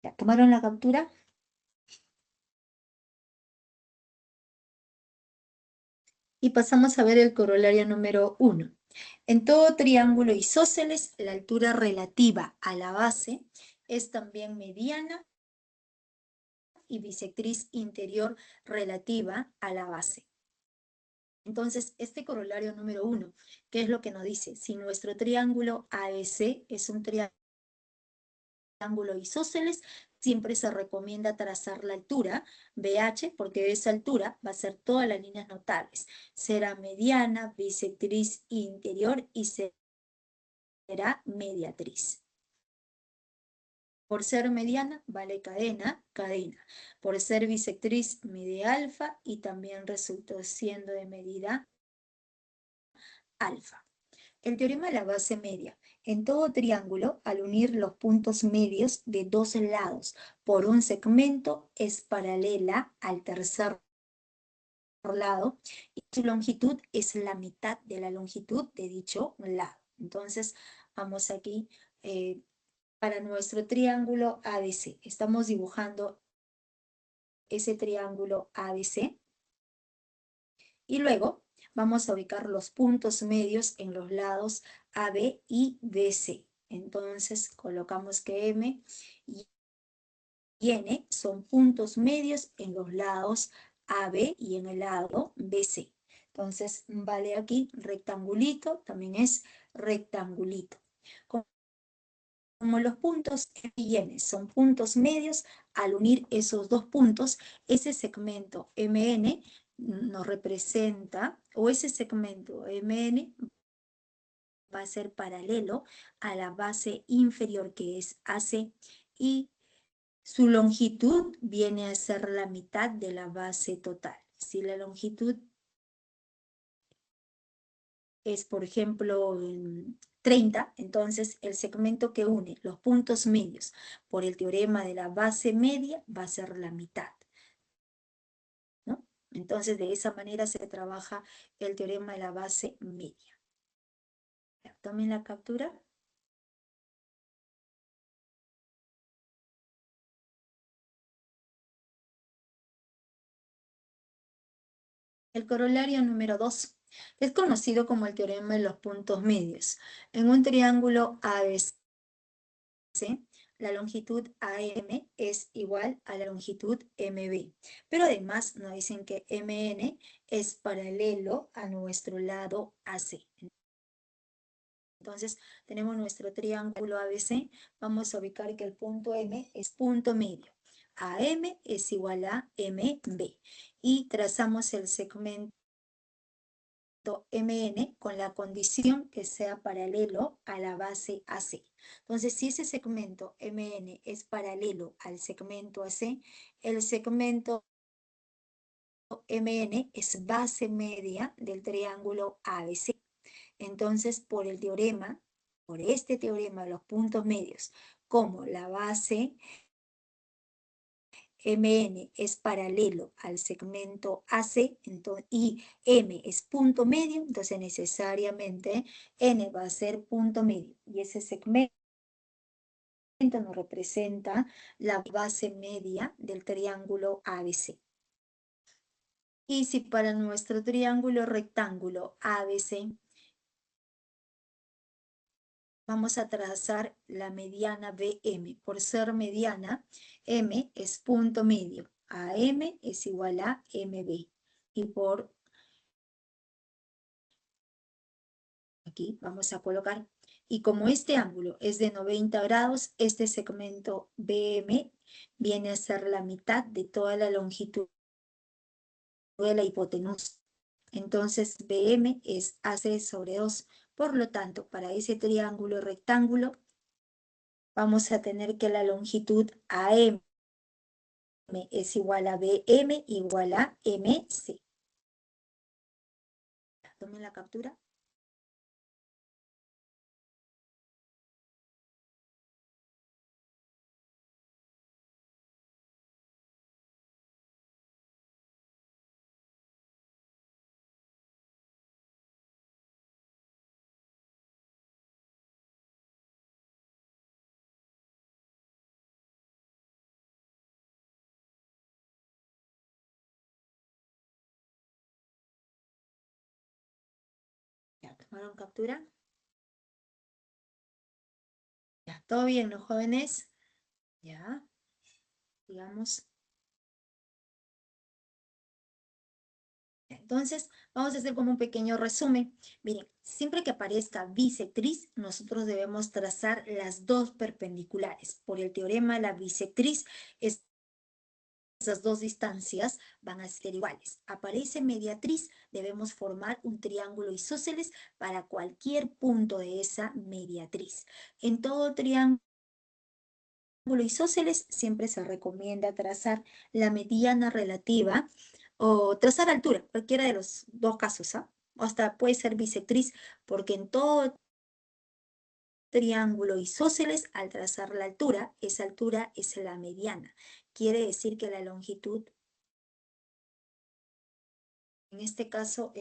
¿Ya tomaron la captura? Y pasamos a ver el corolario número 1. En todo triángulo isósceles, la altura relativa a la base es también mediana y bisectriz interior relativa a la base. Entonces, este corolario número 1, ¿qué es lo que nos dice? Si nuestro triángulo ABC es un triángulo isósceles, siempre se recomienda trazar la altura BH, porque esa altura va a ser todas las líneas notables. Será mediana, bisectriz interior y será mediatriz. Por ser mediana, vale cadena, cadena. Por ser bisectriz, mide alfa y también resultó siendo de medida alfa. El teorema de la base media. En todo triángulo, al unir los puntos medios de dos lados por un segmento, es paralela al tercer lado y su longitud es la mitad de la longitud de dicho lado. Entonces, vamos aquí para nuestro triángulo ABC. Estamos dibujando ese triángulo ABC y luego vamos a ubicar los puntos medios en los lados AB y BC. Entonces colocamos que M y N son puntos medios en los lados AB y en el lado BC. Entonces vale aquí rectangulito, también es rectangulito. Como los puntos M y N son puntos medios, al unir esos dos puntos, ese segmento MN nos representa, o ese segmento MN va a ser paralelo a la base inferior que es AC y su longitud viene a ser la mitad de la base total. Si la longitud es, por ejemplo, 30, entonces el segmento que une los puntos medios por el teorema de la base media va a ser la mitad, ¿no? Entonces, de esa manera se trabaja el teorema de la base media. Tomen la captura. El corolario número 2 es conocido como el teorema de los puntos medios. En un triángulo ABC, la longitud AM es igual a la longitud MB. Pero además nos dicen que MN es paralelo a nuestro lado AC. Entonces, tenemos nuestro triángulo ABC. Vamos a ubicar que el punto M es punto medio. AM es igual a MB. Y trazamos el segmento MN con la condición que sea paralelo a la base AC. Entonces, si ese segmento MN es paralelo al segmento AC, el segmento MN es base media del triángulo ABC. Entonces, por este teorema de los puntos medios, como la base MN es paralelo al segmento AC y M es punto medio, entonces necesariamente N va a ser punto medio. Y ese segmento nos representa la base media del triángulo ABC. Y si para nuestro triángulo rectángulo ABC vamos a trazar la mediana BM. Por ser mediana, M es punto medio. AM es igual a MB. Y por aquí vamos a colocar. Y como este ángulo es de 90 grados, este segmento BM viene a ser la mitad de toda la longitud de la hipotenusa. Entonces BM es AC sobre 2. Por lo tanto, para ese triángulo rectángulo, vamos a tener que la longitud AM es igual a BM igual a MC. Tomen la captura. Ya, ¿tomaron captura? Ya, ¿todo bien, los jóvenes? Ya, digamos. Entonces, vamos a hacer como un pequeño resumen. Miren, siempre que aparezca bisectriz, nosotros debemos trazar las dos perpendiculares. Por el teorema de la bisectriz, esas dos distancias van a ser iguales. Aparece mediatriz, debemos formar un triángulo isósceles para cualquier punto de esa mediatriz. En todo triángulo isósceles siempre se recomienda trazar la mediana relativa o trazar altura, cualquiera de los dos casos, ¿ah? Hasta puede ser bisectriz, porque en todo triángulo isósceles, al trazar la altura, esa altura es la mediana. Quiere decir que la longitud, en este caso,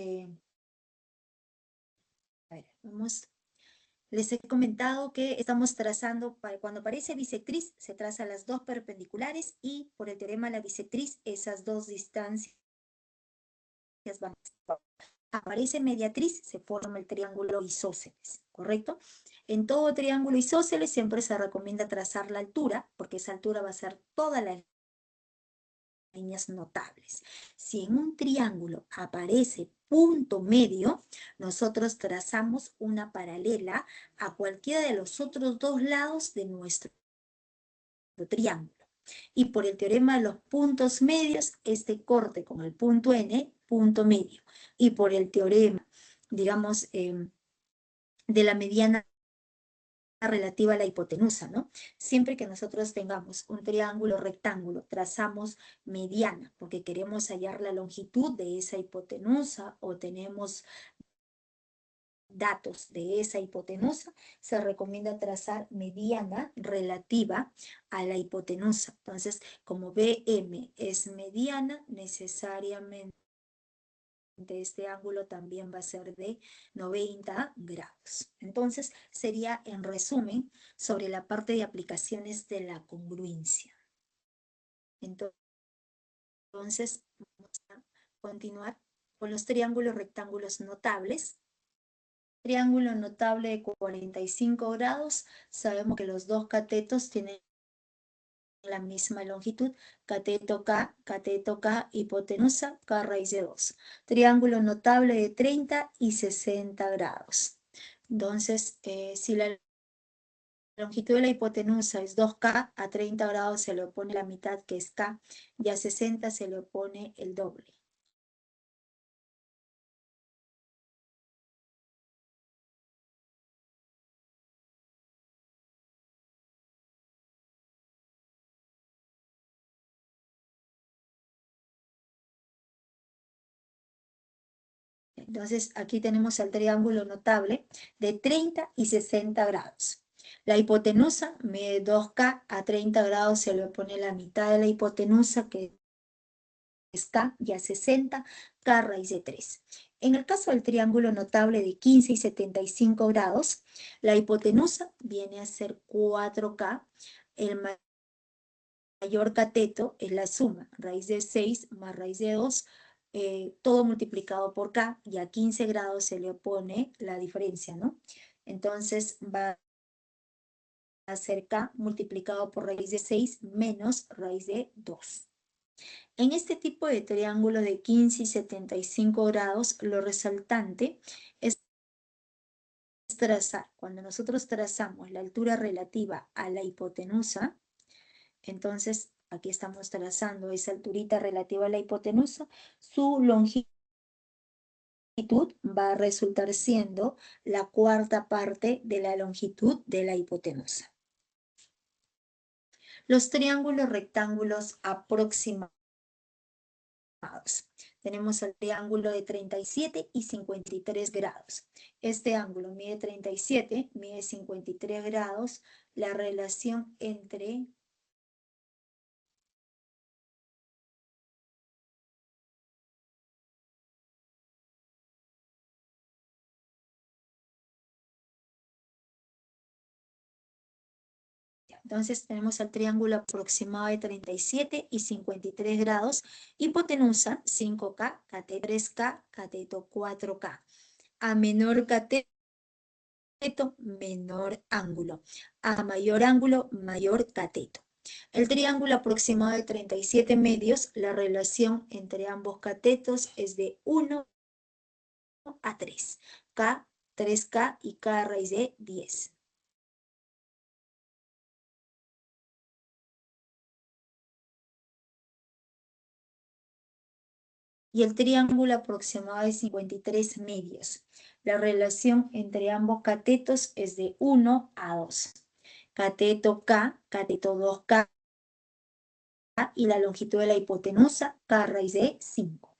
a ver, vamos. Les he comentado que estamos trazando, cuando aparece bisectriz, se trazan las dos perpendiculares y por el teorema de la bisectriz, esas dos distancias van a... Aparece mediatriz, se forma el triángulo isósceles, ¿correcto? En todo triángulo isósceles siempre se recomienda trazar la altura, porque esa altura va a ser toda la líneas notables. Si en un triángulo aparece punto medio, nosotros trazamos una paralela a cualquiera de los otros dos lados de nuestro triángulo. Y por el teorema de los puntos medios, este corte con el punto N, punto medio. Y por el teorema, digamos, de la mediana relativa a la hipotenusa, ¿no? Siempre que nosotros tengamos un triángulo rectángulo, trazamos mediana, porque queremos hallar la longitud de esa hipotenusa o tenemos datos de esa hipotenusa, se recomienda trazar mediana relativa a la hipotenusa. Entonces, como BM es mediana, necesariamente este ángulo también va a ser de 90 grados. Entonces, sería en resumen sobre la parte de aplicaciones de la congruencia. Entonces, vamos a continuar con los triángulos rectángulos notables. Triángulo notable de 45 grados, sabemos que los dos catetos tienen la misma longitud, cateto K, hipotenusa, K raíz de 2. Triángulo notable de 30 y 60 grados. Entonces, si la longitud de la hipotenusa es 2K, a 30 grados se le opone la mitad, que es K, y a 60 se le opone el doble. Entonces, aquí tenemos el triángulo notable de 30 y 60 grados. La hipotenusa mide 2K, a 30 grados se le pone la mitad de la hipotenusa, que es K, y a 60, K raíz de 3. En el caso del triángulo notable de 15 y 75 grados, la hipotenusa viene a ser 4K, el mayor cateto es la suma, raíz de 6 más raíz de 2, todo multiplicado por K, y a 15 grados se le opone la diferencia, ¿no? Entonces va a ser K multiplicado por raíz de 6 menos raíz de 2. En este tipo de triángulo de 15 y 75 grados, lo resaltante es trazar, cuando nosotros trazamos la altura relativa a la hipotenusa, entonces aquí estamos trazando esa alturita relativa a la hipotenusa, su longitud va a resultar siendo la cuarta parte de la longitud de la hipotenusa. Los triángulos rectángulos aproximados. Tenemos el triángulo de 37 y 53 grados. Este ángulo mide 37, mide 53 grados. La relación entre entonces tenemos el triángulo aproximado de 37 y 53 grados, hipotenusa 5K, cateto 3K, cateto 4K. A menor cateto, menor ángulo. A mayor ángulo, mayor cateto. El triángulo aproximado de 37 medios, la relación entre ambos catetos es de 1 a 3. K, 3K y K raíz de 10. Y el triángulo aproximado de 53 medios. La relación entre ambos catetos es de 1 a 2. Cateto K, cateto 2K, y la longitud de la hipotenusa, K raíz de 5.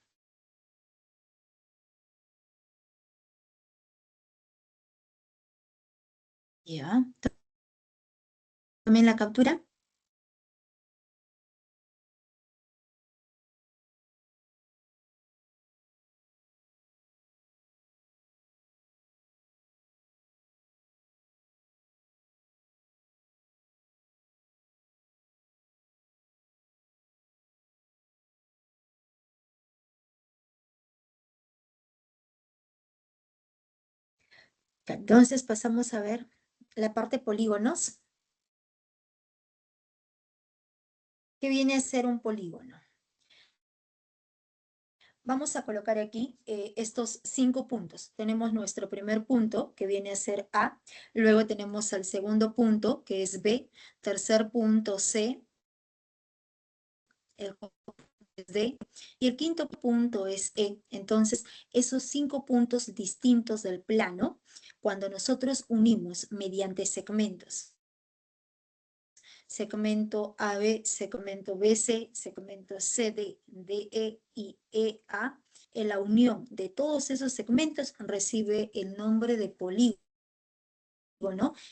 ¿Ya? Tomen la captura. Entonces pasamos a ver la parte polígonos. ¿Qué viene a ser un polígono? Vamos a colocar aquí estos 5 puntos. Tenemos nuestro primer punto, que viene a ser A. Luego tenemos el segundo punto, que es B. Tercer punto, C. El cuarto punto es D. Y el quinto punto es E. Entonces, esos 5 puntos distintos del plano, cuando nosotros unimos mediante segmento AB, segmento BC, segmento CD, DE y EA, en la unión de todos esos segmentos recibe el nombre de polígono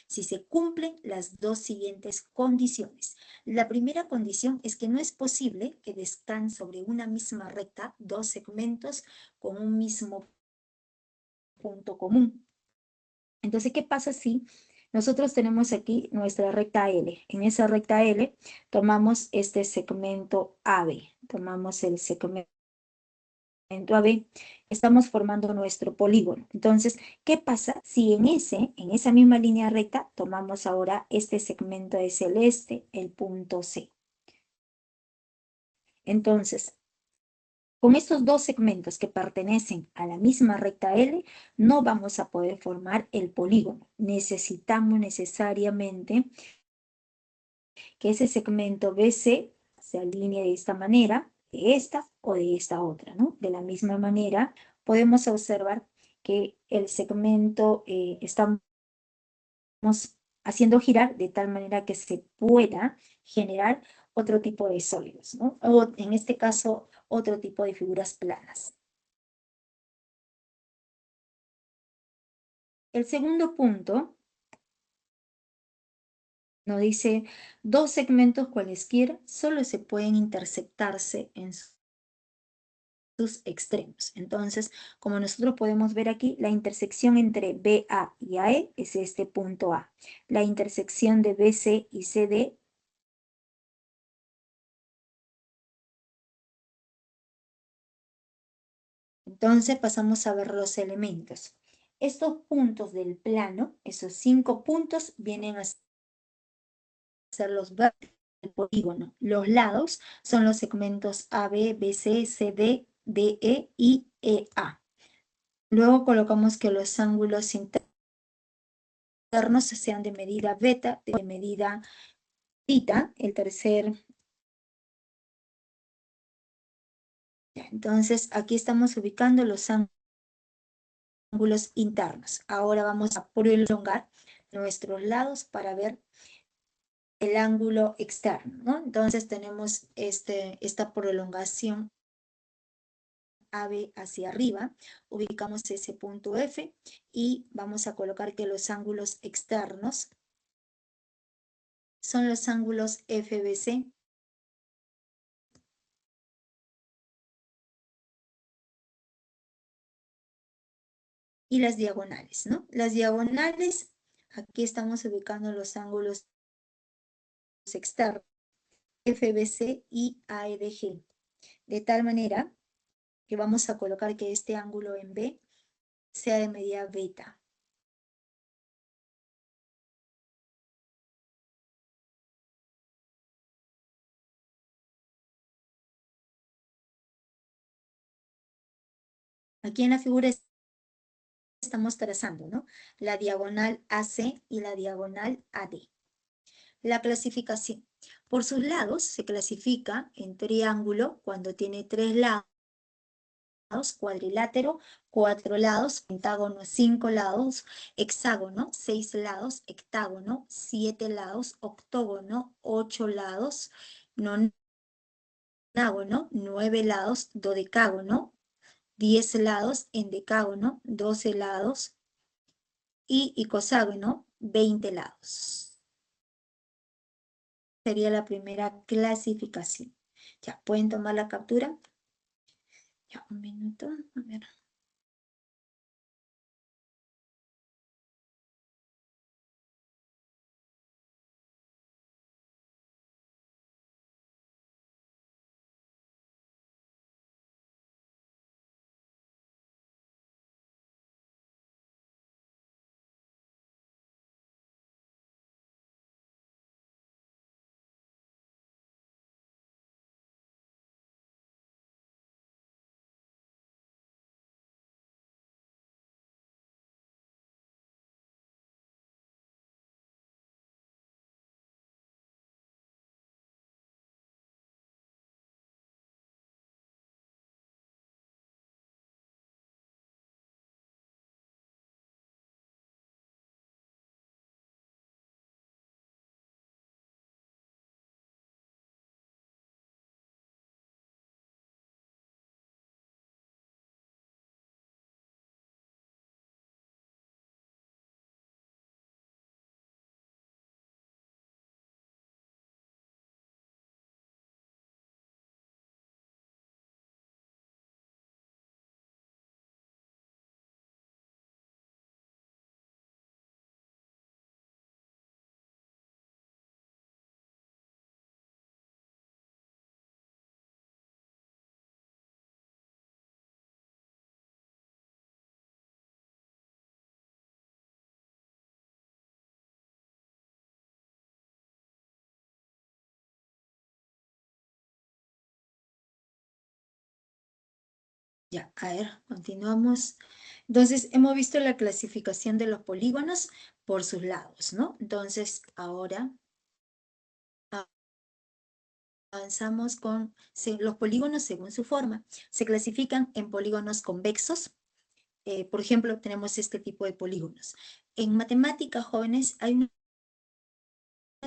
si se cumplen las dos siguientes condiciones. La primera condición es que no es posible que descan sobre una misma recta dos segmentos con un mismo punto común. Entonces, ¿qué pasa si nosotros tenemos aquí nuestra recta L? En esa recta L tomamos este segmento AB. Tomamos el segmento AB. Estamos formando nuestro polígono. Entonces, ¿qué pasa si en esa misma línea recta, tomamos ahora este segmento de celeste, el punto C? Entonces, con estos dos segmentos que pertenecen a la misma recta L, no vamos a poder formar el polígono. Necesitamos necesariamente que ese segmento BC se alinee de esta manera, de esta o de esta otra, ¿no? De la misma manera, podemos observar que el segmento estamos haciendo girar de tal manera que se pueda generar otro tipo de sólidos, ¿no? O en este caso, otro tipo de figuras planas. El segundo punto nos dice, dos segmentos cualesquiera solo se pueden intersectarse en sus extremos. Entonces, como nosotros podemos ver aquí, la intersección entre BA y AE es este punto A. La intersección de BC y CD entonces pasamos a ver los elementos. Estos puntos del plano, esos 5 puntos, vienen a ser los vértices del polígono. Los lados son los segmentos AB, BC, CD, DE y EA. Luego colocamos que los ángulos internos sean de medida beta, de medida theta, el tercer. Entonces, aquí estamos ubicando los ángulos internos. Ahora vamos a prolongar nuestros lados para ver el ángulo externo, ¿no? Entonces tenemos esta prolongación AB hacia arriba, ubicamos ese punto F y vamos a colocar que los ángulos externos son los ángulos FBC y las diagonales, ¿no? Las diagonales, aquí estamos ubicando los ángulos externos, FBC y AEDG, de tal manera que vamos a colocar que este ángulo en B sea de medida beta. Aquí en la figura estamos trazando, ¿no? La diagonal AC y la diagonal AD. La clasificación. Por sus lados se clasifica en triángulo cuando tiene 3 lados, cuadrilátero, 4 lados, pentágono, 5 lados, hexágono, 6 lados, hectágono, 7 lados, octógono, 8 lados, nonágono, 9 lados, dodecágono, 10 lados, endecágono, 12 lados y icoságono, 20 lados. Sería la primera clasificación. Ya, ¿pueden tomar la captura? Ya, un minuto, a ver. Ya, a ver, continuamos. Entonces, hemos visto la clasificación de los polígonos por sus lados, ¿no? Entonces, ahora avanzamos con los polígonos según su forma. Se clasifican en polígonos convexos. Por ejemplo, tenemos este tipo de polígonos. En matemáticas, jóvenes, hay una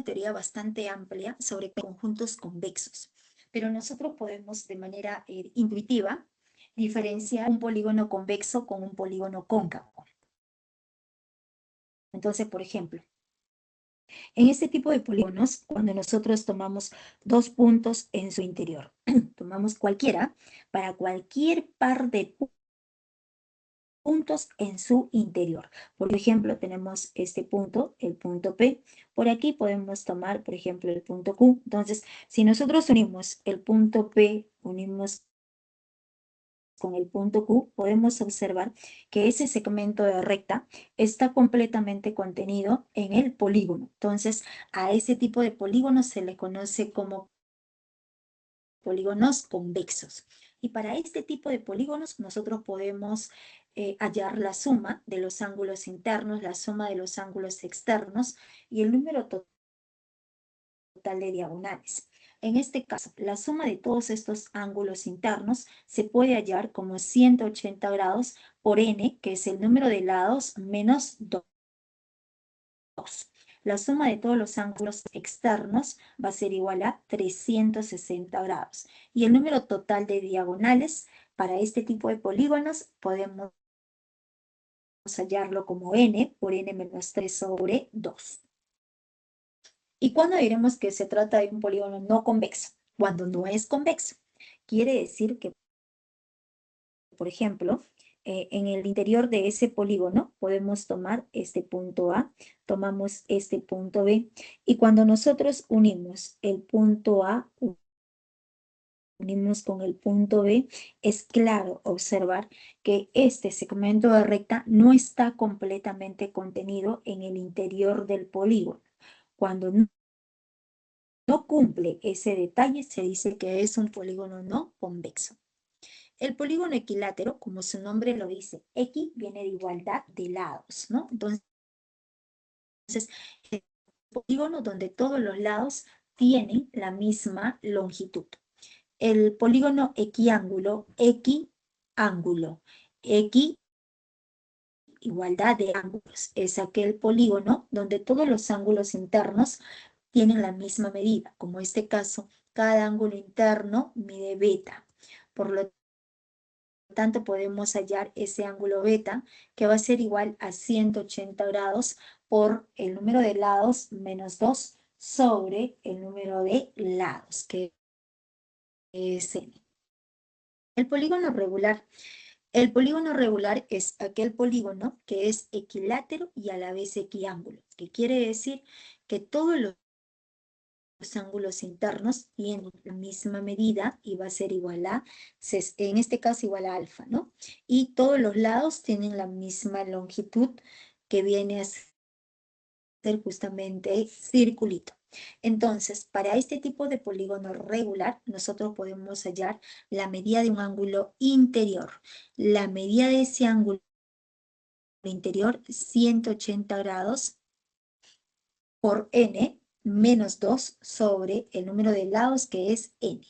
teoría bastante amplia sobre conjuntos convexos, pero nosotros podemos de manera intuitiva diferenciar un polígono convexo con un polígono cóncavo. Entonces, por ejemplo, en este tipo de polígonos, cuando nosotros tomamos dos puntos en su interior, tomamos cualquiera, para cualquier par de puntos en su interior. Por ejemplo, tenemos este punto, el punto P. Por aquí podemos tomar, por ejemplo, el punto Q. Entonces, si nosotros unimos el punto P, unimos con el punto Q, podemos observar que ese segmento de recta está completamente contenido en el polígono. Entonces, a ese tipo de polígonos se le conoce como polígonos convexos. Y para este tipo de polígonos nosotros podemos hallar la suma de los ángulos internos, la suma de los ángulos externos y el número total de diagonales. En este caso, la suma de todos estos ángulos internos se puede hallar como 180 grados por n, que es el número de lados menos 2. la suma de todos los ángulos externos va a ser igual a 360 grados. Y el número total de diagonales para este tipo de polígonos podemos hallarlo como n por n menos 3 sobre 2. ¿Y cuándo diremos que se trata de un polígono no convexo? Cuando no es convexo. Quiere decir que, por ejemplo, en el interior de ese polígono podemos tomar este punto A, tomamos este punto B, y cuando nosotros unimos el punto A, unimos con el punto B, es claro observar que este segmento de recta no está completamente contenido en el interior del polígono. Cuando no cumple ese detalle, se dice que es un polígono no convexo. El polígono equilátero, como su nombre lo dice, X viene de igualdad de lados, ¿no? Entonces, el polígono donde todos los lados tienen la misma longitud. El polígono equiángulo, X, igualdad de ángulos, es aquel polígono donde todos los ángulos internos tienen la misma medida. Como este caso, cada ángulo interno mide beta. Por lo tanto, podemos hallar ese ángulo beta que va a ser igual a 180 grados por el número de lados menos 2 sobre el número de lados, que es n. El polígono regular. El polígono regular es aquel polígono que es equilátero y a la vez equiángulo, que quiere decir que todos los ángulos internos tienen la misma medida y va a ser igual a, en este caso igual a alfa, ¿no? Y todos los lados tienen la misma longitud que viene a ser justamente circulito. Entonces, para este tipo de polígono regular, nosotros podemos hallar la medida de un ángulo interior. La medida de ese ángulo interior, 180 grados por n menos 2 sobre el número de lados que es n.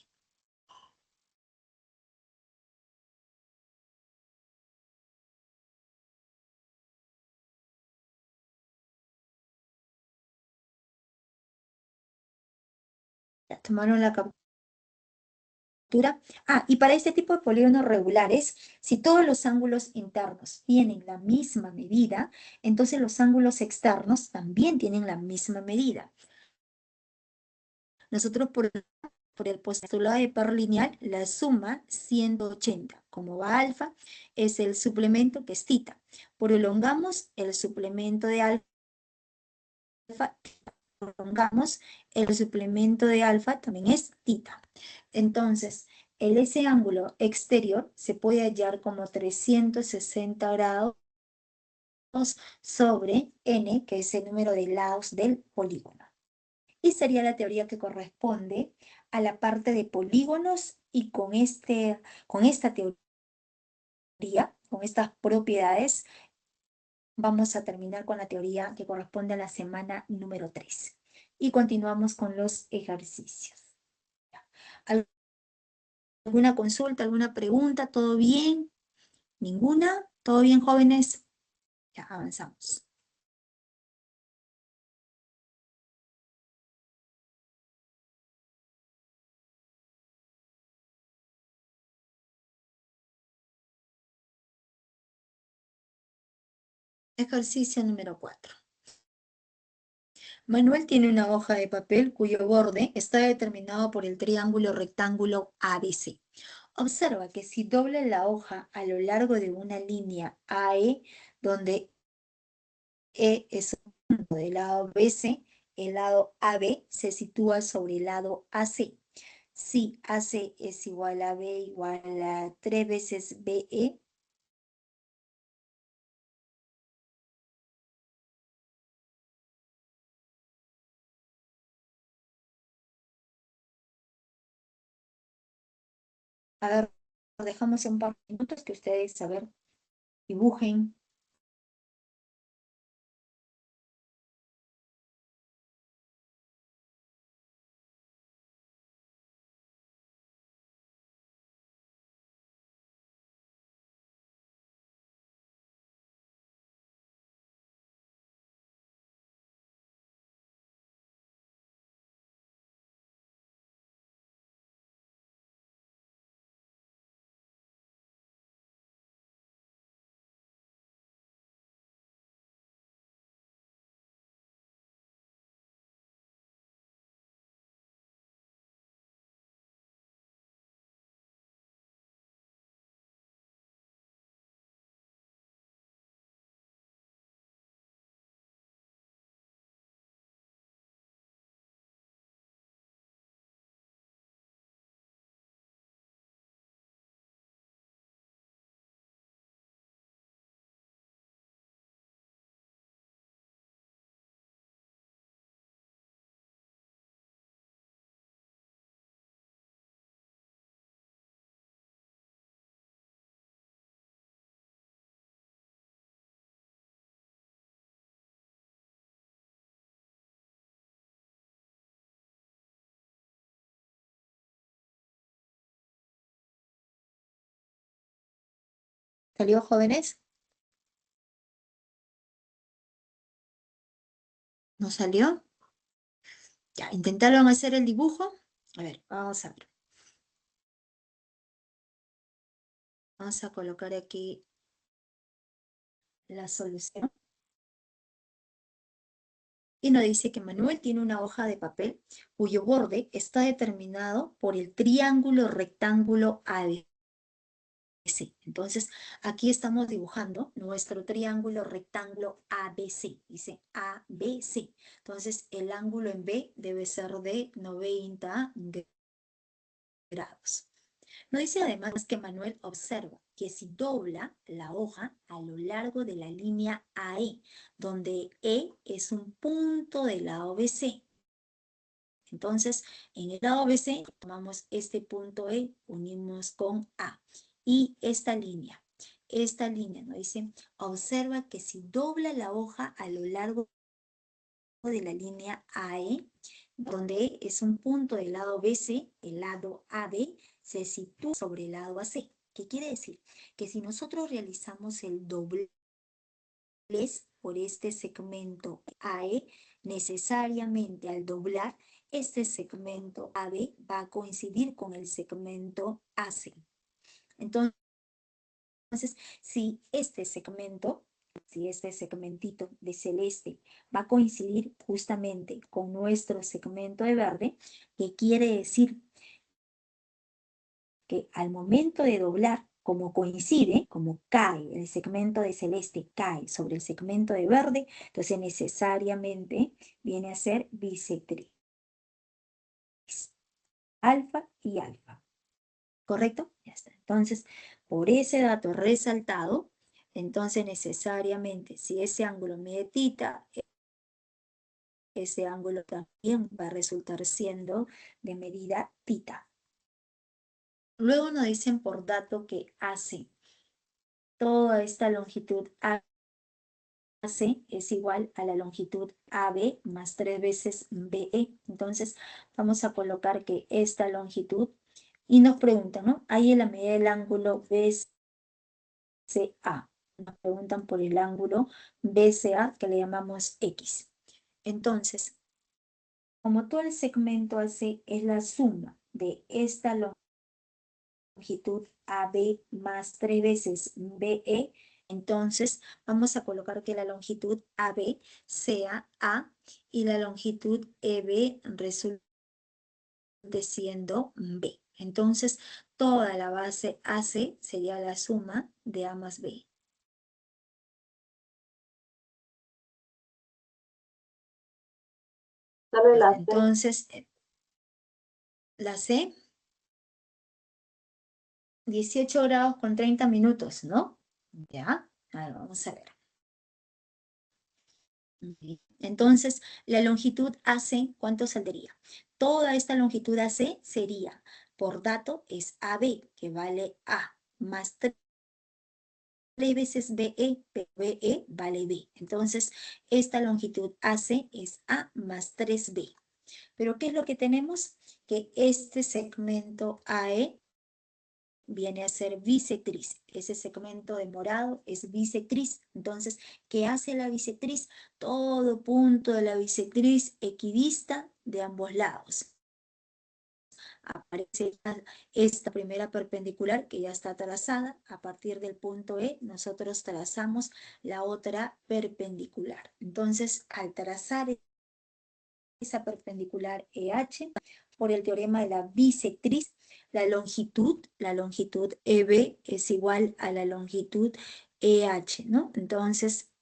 Ya tomaron la captura. Y para este tipo de polígonos regulares, si todos los ángulos internos tienen la misma medida, entonces los ángulos externos también tienen la misma medida. Nosotros por el postulado de par lineal, la suma 180, como va alfa, es el suplemento que es tita. Prolongamos el suplemento de alfa, prolongamos el suplemento de alfa, también es tita. Entonces, ese ángulo exterior se puede hallar como 360 grados sobre n, que es el número de lados del polígono. Y sería la teoría que corresponde a la parte de polígonos, y con esta teoría, con estas propiedades, vamos a terminar con la teoría que corresponde a la semana número 3. Y continuamos con los ejercicios. ¿Alguna consulta, alguna pregunta? ¿Todo bien? ¿Ninguna? ¿Todo bien, jóvenes? Ya avanzamos. Ejercicio número 4. Manuel tiene una hoja de papel cuyo borde está determinado por el triángulo rectángulo ABC. Observa que si dobla la hoja a lo largo de una línea AE, donde E es un punto del lado BC, el lado AB se sitúa sobre el lado AC. Si AC es igual a B igual a 3 veces BE, a ver, dejamos un par de minutos que ustedes, a ver, dibujen. ¿Salió, jóvenes? ¿No salió? Ya, ¿intentaron hacer el dibujo? A ver, vamos a ver. Vamos a colocar aquí la solución. Y nos dice que Manuel tiene una hoja de papel cuyo borde está determinado por el triángulo rectángulo ABC. Entonces, aquí estamos dibujando nuestro triángulo rectángulo ABC. Dice ABC. Entonces, el ángulo en B debe ser de 90 grados. Nos dice además que Manuel observa que si dobla la hoja a lo largo de la línea AE, donde E es un punto del lado BC. Entonces, en el lado BC tomamos este punto E, unimos con A. Y esta línea nos dice, observa que si dobla la hoja a lo largo de la línea AE, donde E es un punto del lado BC, el lado AB se sitúa sobre el lado AC. ¿Qué quiere decir? Que si nosotros realizamos el doblez por este segmento AE, necesariamente al doblar, este segmento AB va a coincidir con el segmento AC. Entonces, si este segmentito de celeste va a coincidir justamente con nuestro segmento de verde, ¿qué quiere decir? Que al momento de doblar, como coincide, como cae, el segmento de celeste cae sobre el segmento de verde, entonces necesariamente viene a ser bisectriz. Alfa y alfa. ¿Correcto? Ya está. Entonces, por ese dato resaltado, entonces necesariamente, si ese ángulo mide tita, ese ángulo también va a resultar siendo de medida tita. Luego nos dicen por dato que AC, toda esta longitud AC es igual a la longitud AB más 3 veces BE. Entonces, vamos a colocar que esta longitud, y nos preguntan, ¿no? Ahí en la medida del ángulo BCA. Nos preguntan por el ángulo BCA, que le llamamos X. Entonces, como todo el segmento AC es la suma de esta longitud AB más 3 veces BE, entonces vamos a colocar que la longitud AB sea A y la longitud EB resulte siendo B. Entonces, toda la base AC sería la suma de A más B. Sale la C. Entonces, la C, 18 grados con 30 minutos, ¿no? Ya, a ver, vamos a ver. Entonces, la longitud AC, ¿cuánto saldría? Toda esta longitud AC sería, por dato, es AB, que vale A, más 3 veces BE, BE vale B. Entonces, esta longitud AC es A más 3B. Pero, ¿qué es lo que tenemos? Que este segmento AE viene a ser bisectriz. Ese segmento de morado es bisectriz. Entonces, ¿qué hace la bisectriz? Todo punto de la bisectriz equidista de ambos lados. Aparece esta primera perpendicular que ya está trazada. A partir del punto E, nosotros trazamos la otra perpendicular. Entonces, al trazar esa perpendicular EH, por el teorema de la bisectriz, la longitud EB es igual a la longitud EH, ¿no? Entonces,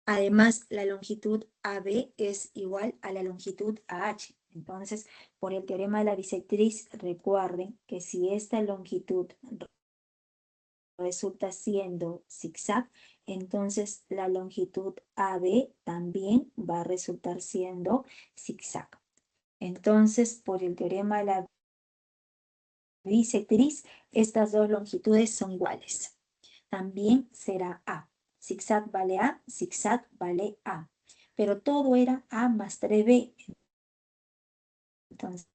además, la longitud AB es igual a la longitud AH. Entonces, por el teorema de la bisectriz, recuerden que si esta longitud resulta siendo zigzag, entonces la longitud AB también va a resultar siendo zigzag. Entonces, por el teorema de la bisectriz, estas dos longitudes son iguales. También será A. Zigzag vale A, zigzag vale A. Pero todo era A más 3B. Entonces,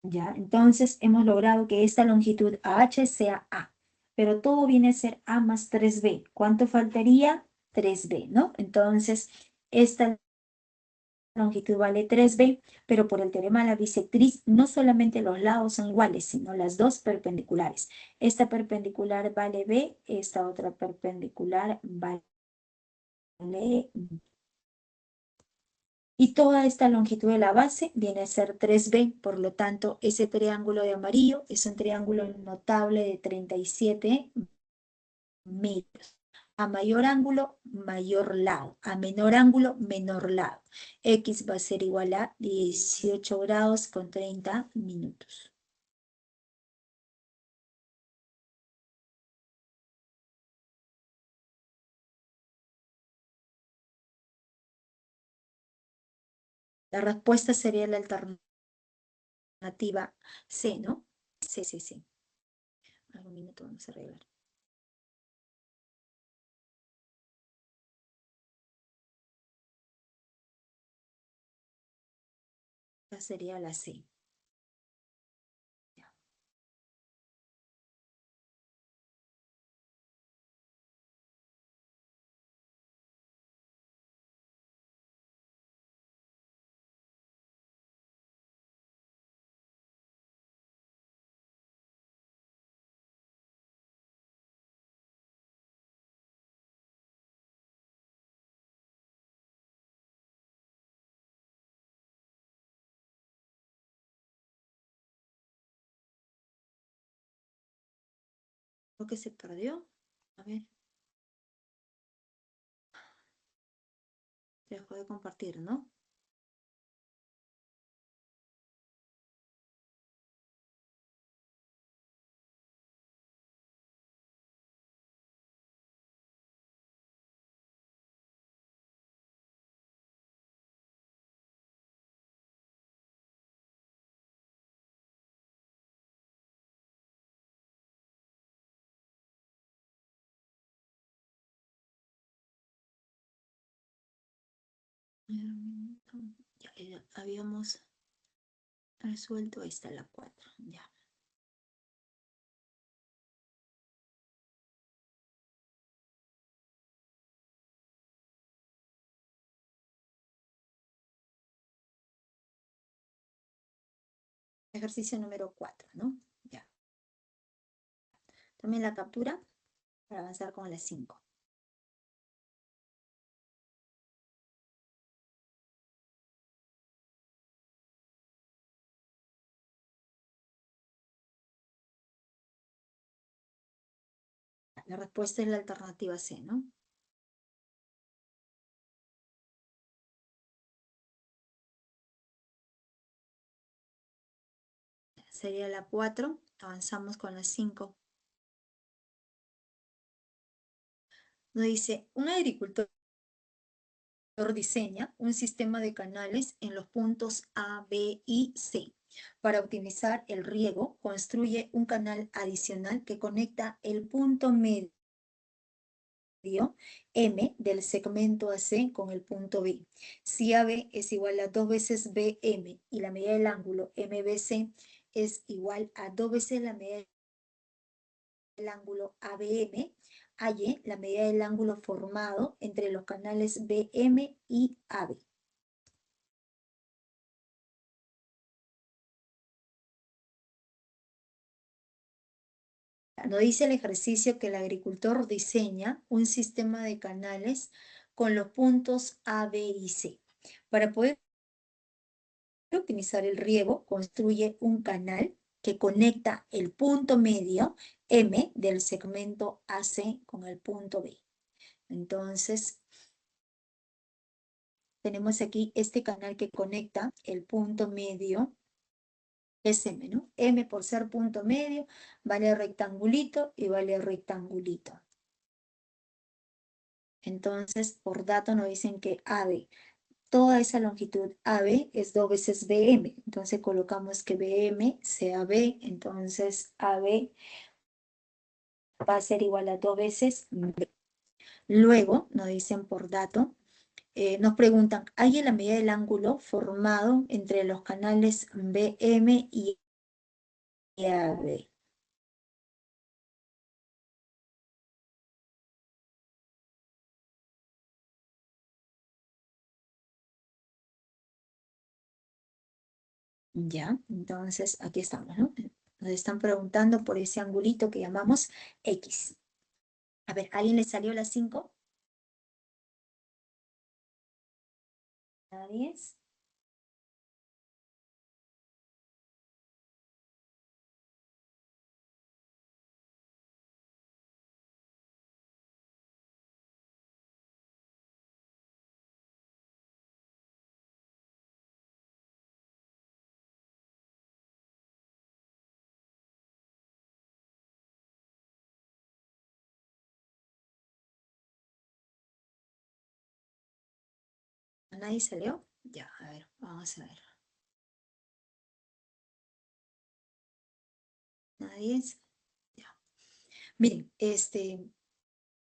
¿Ya? Entonces hemos logrado que esta longitud AH sea A, pero todo viene a ser A más 3B. ¿Cuánto faltaría? 3B, ¿no? Entonces, esta longitud vale 3B, pero por el teorema de la bisectriz, no solamente los lados son iguales, sino las dos perpendiculares. Esta perpendicular vale B, esta otra perpendicular vale B. Y toda esta longitud de la base viene a ser 3B, por lo tanto, ese triángulo de amarillo es un triángulo notable de 37 metros. A mayor ángulo, mayor lado. A menor ángulo, menor lado. X va a ser igual a 18 grados con 30 minutos. La respuesta sería la alternativa C, ¿no? Sí, sí, sí. Algún minuto vamos a arreglar. Esta sería la C. ¿Lo que se perdió? A ver, dejó de compartir, ¿no? Ya, ya habíamos resuelto, ahí está la 4, ya. Ejercicio número 4, ¿no? Ya. También la captura para avanzar con las 5. La respuesta es la alternativa C, ¿no? Sería la 4. Avanzamos con la 5. Nos dice, un agricultor diseña un sistema de canales en los puntos A, B y C. Para optimizar el riego, construye un canal adicional que conecta el punto medio M del segmento AC con el punto B. Si AB es igual a 2 veces BM y la medida del ángulo MBC es igual a 2 veces la medida del ángulo ABM, halle la medida del ángulo formado entre los canales BM y AB. Nos dice el ejercicio que el agricultor diseña un sistema de canales con los puntos A, B y C. Para poder optimizar el riego, construye un canal que conecta el punto medio M del segmento AC con el punto B. Entonces, tenemos aquí este canal que conecta el punto medio, es M, ¿no? M por ser punto medio, vale rectangulito y vale rectangulito. Entonces, por dato nos dicen que AB, toda esa longitud AB es 2 veces BM. Entonces colocamos que BM sea B, entonces AB va a ser igual a 2 veces B. Luego nos dicen por dato, nos preguntan, ¿hay en la medida del ángulo formado entre los canales BM y AB. Ya, entonces aquí estamos, ¿no? Nos están preguntando por ese angulito que llamamos X. A ver, ¿a alguien le salió las 5? ¿A 10? ¿A nadie salió? Ya, a ver, vamos a ver. ¿Nadie? Ya. Miren,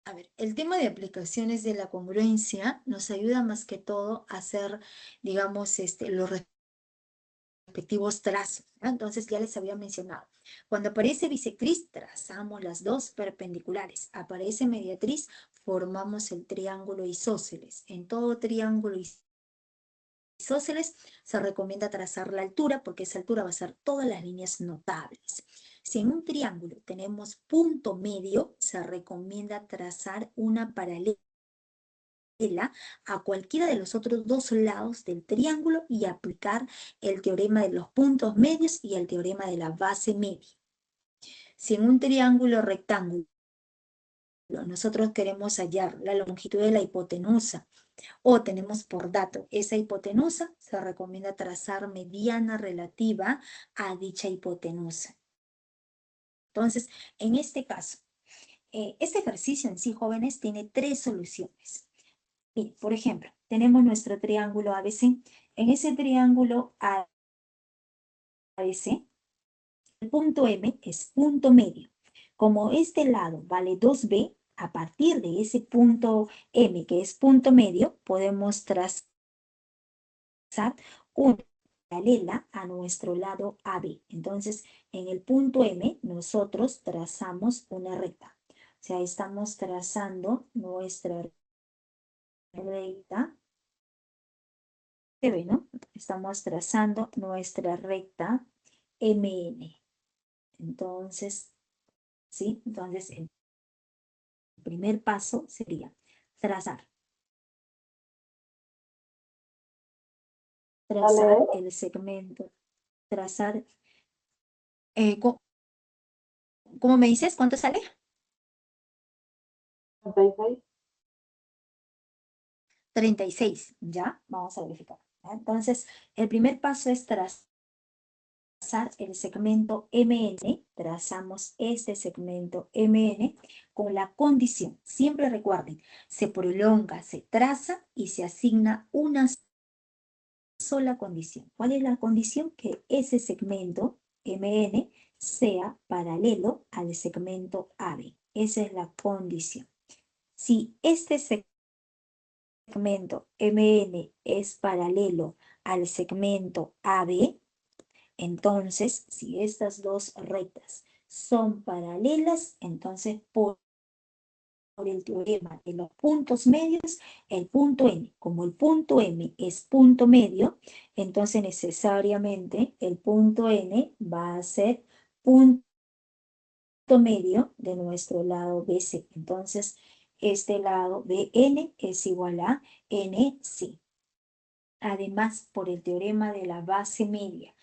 a ver, el tema de aplicaciones de la congruencia nos ayuda más que todo a hacer, digamos, los respectivos trazos, ¿no? Entonces ya les había mencionado. Cuando aparece bisectriz, trazamos las dos perpendiculares. Aparece mediatriz, formamos el triángulo isósceles. En todo triángulo isósceles se recomienda trazar la altura porque esa altura va a ser todas las líneas notables. Si en un triángulo tenemos punto medio, se recomienda trazar una paralela a cualquiera de los otros dos lados del triángulo y aplicar el teorema de los puntos medios y el teorema de la base media. Si en un triángulo rectángulo nosotros queremos hallar la longitud de la hipotenusa o tenemos por dato esa hipotenusa, se recomienda trazar mediana relativa a dicha hipotenusa. Entonces, en este caso, este ejercicio en sí, jóvenes, tiene tres soluciones. Miren, por ejemplo, tenemos nuestro triángulo ABC. En ese triángulo ABC, el punto M es punto medio. Como este lado vale 2B, a partir de ese punto M, que es punto medio, podemos trazar una paralela a nuestro lado AB. Entonces, en el punto M, nosotros trazamos una recta. O sea, estamos trazando nuestra recta. Se ve, ¿no? Estamos trazando nuestra recta MN. Entonces, ¿sí? Entonces, el primer paso sería trazar. Trazar Dale, el segmento. Trazar. ¿Cómo me dices? ¿Cuánto sale? 36. 36. Ya, vamos a verificar. ¿Ya? Entonces, el primer paso es trazar el segmento MN, trazamos este segmento MN con la condición, siempre recuerden, se prolonga, se traza y se asigna una sola condición. ¿Cuál es la condición? Que ese segmento MN sea paralelo al segmento AB. Esa es la condición. Si este segmento MN es paralelo al segmento AB, entonces, si estas dos rectas son paralelas, entonces por el teorema de los puntos medios, el punto N, como el punto M es punto medio, entonces necesariamente el punto N va a ser punto medio de nuestro lado BC. Entonces, este lado BN es igual a NC. Además, por el teorema de la base media,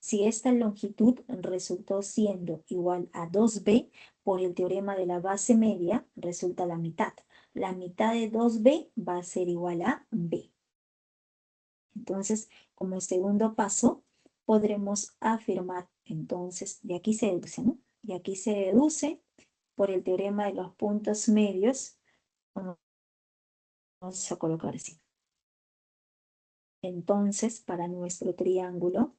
si esta longitud resultó siendo igual a 2b, por el teorema de la base media resulta la mitad. La mitad de 2b va a ser igual a b. Entonces, como segundo paso, podremos afirmar, entonces, de aquí se deduce, ¿no? De aquí se deduce por el teorema de los puntos medios. Vamos a colocar así. Entonces, para nuestro triángulo,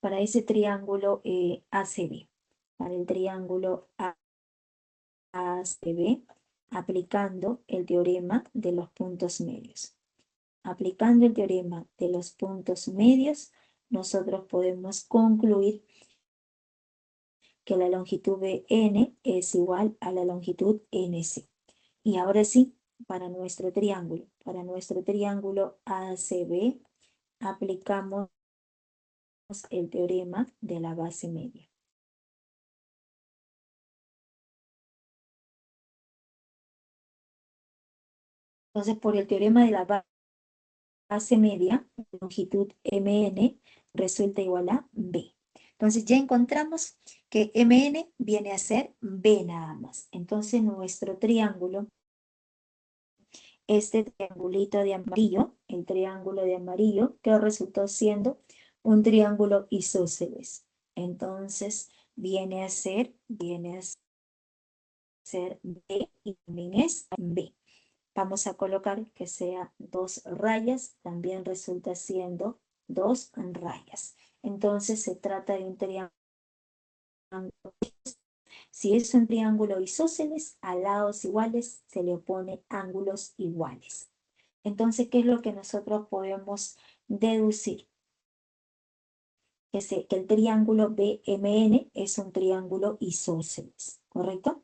para ese triángulo ACB, para el triángulo ACB, aplicando el teorema de los puntos medios. Aplicando el teorema de los puntos medios, nosotros podemos concluir que la longitud BN es igual a la longitud NC. Y ahora sí, para nuestro triángulo ACB, aplicamos el teorema de la base media. Entonces, por el teorema de la base media, longitud MN resulta igual a B. Entonces, ya encontramos que MN viene a ser B nada más. Entonces, nuestro triángulo, este triangulito de amarillo, el triángulo de amarillo, que resultó siendo un triángulo isósceles. Entonces, viene a ser B y también es B. Vamos a colocar que sea 2 rayas, también resulta siendo 2 rayas. Entonces se trata de un triángulo. Si es un triángulo isósceles, a lados iguales se le opone ángulos iguales. Entonces, ¿qué es lo que nosotros podemos deducir? Que el triángulo BMN es un triángulo isósceles, ¿correcto?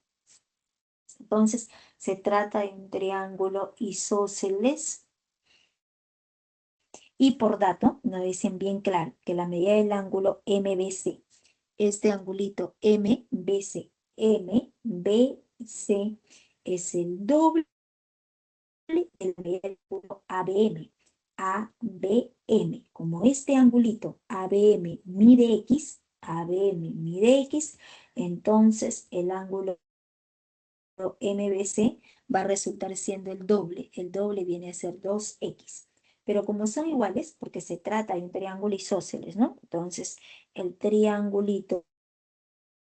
Entonces, se trata de un triángulo isósceles. Y por dato, nos dicen bien claro que la medida del ángulo MBC, este angulito MBC es el doble de la medida del ángulo ABM. ABM, como este angulito ABM mide X, entonces el ángulo MBC va a resultar siendo el doble viene a ser 2X. Pero como son iguales, porque se trata de un triángulo isósceles, ¿no? Entonces, el triangulito,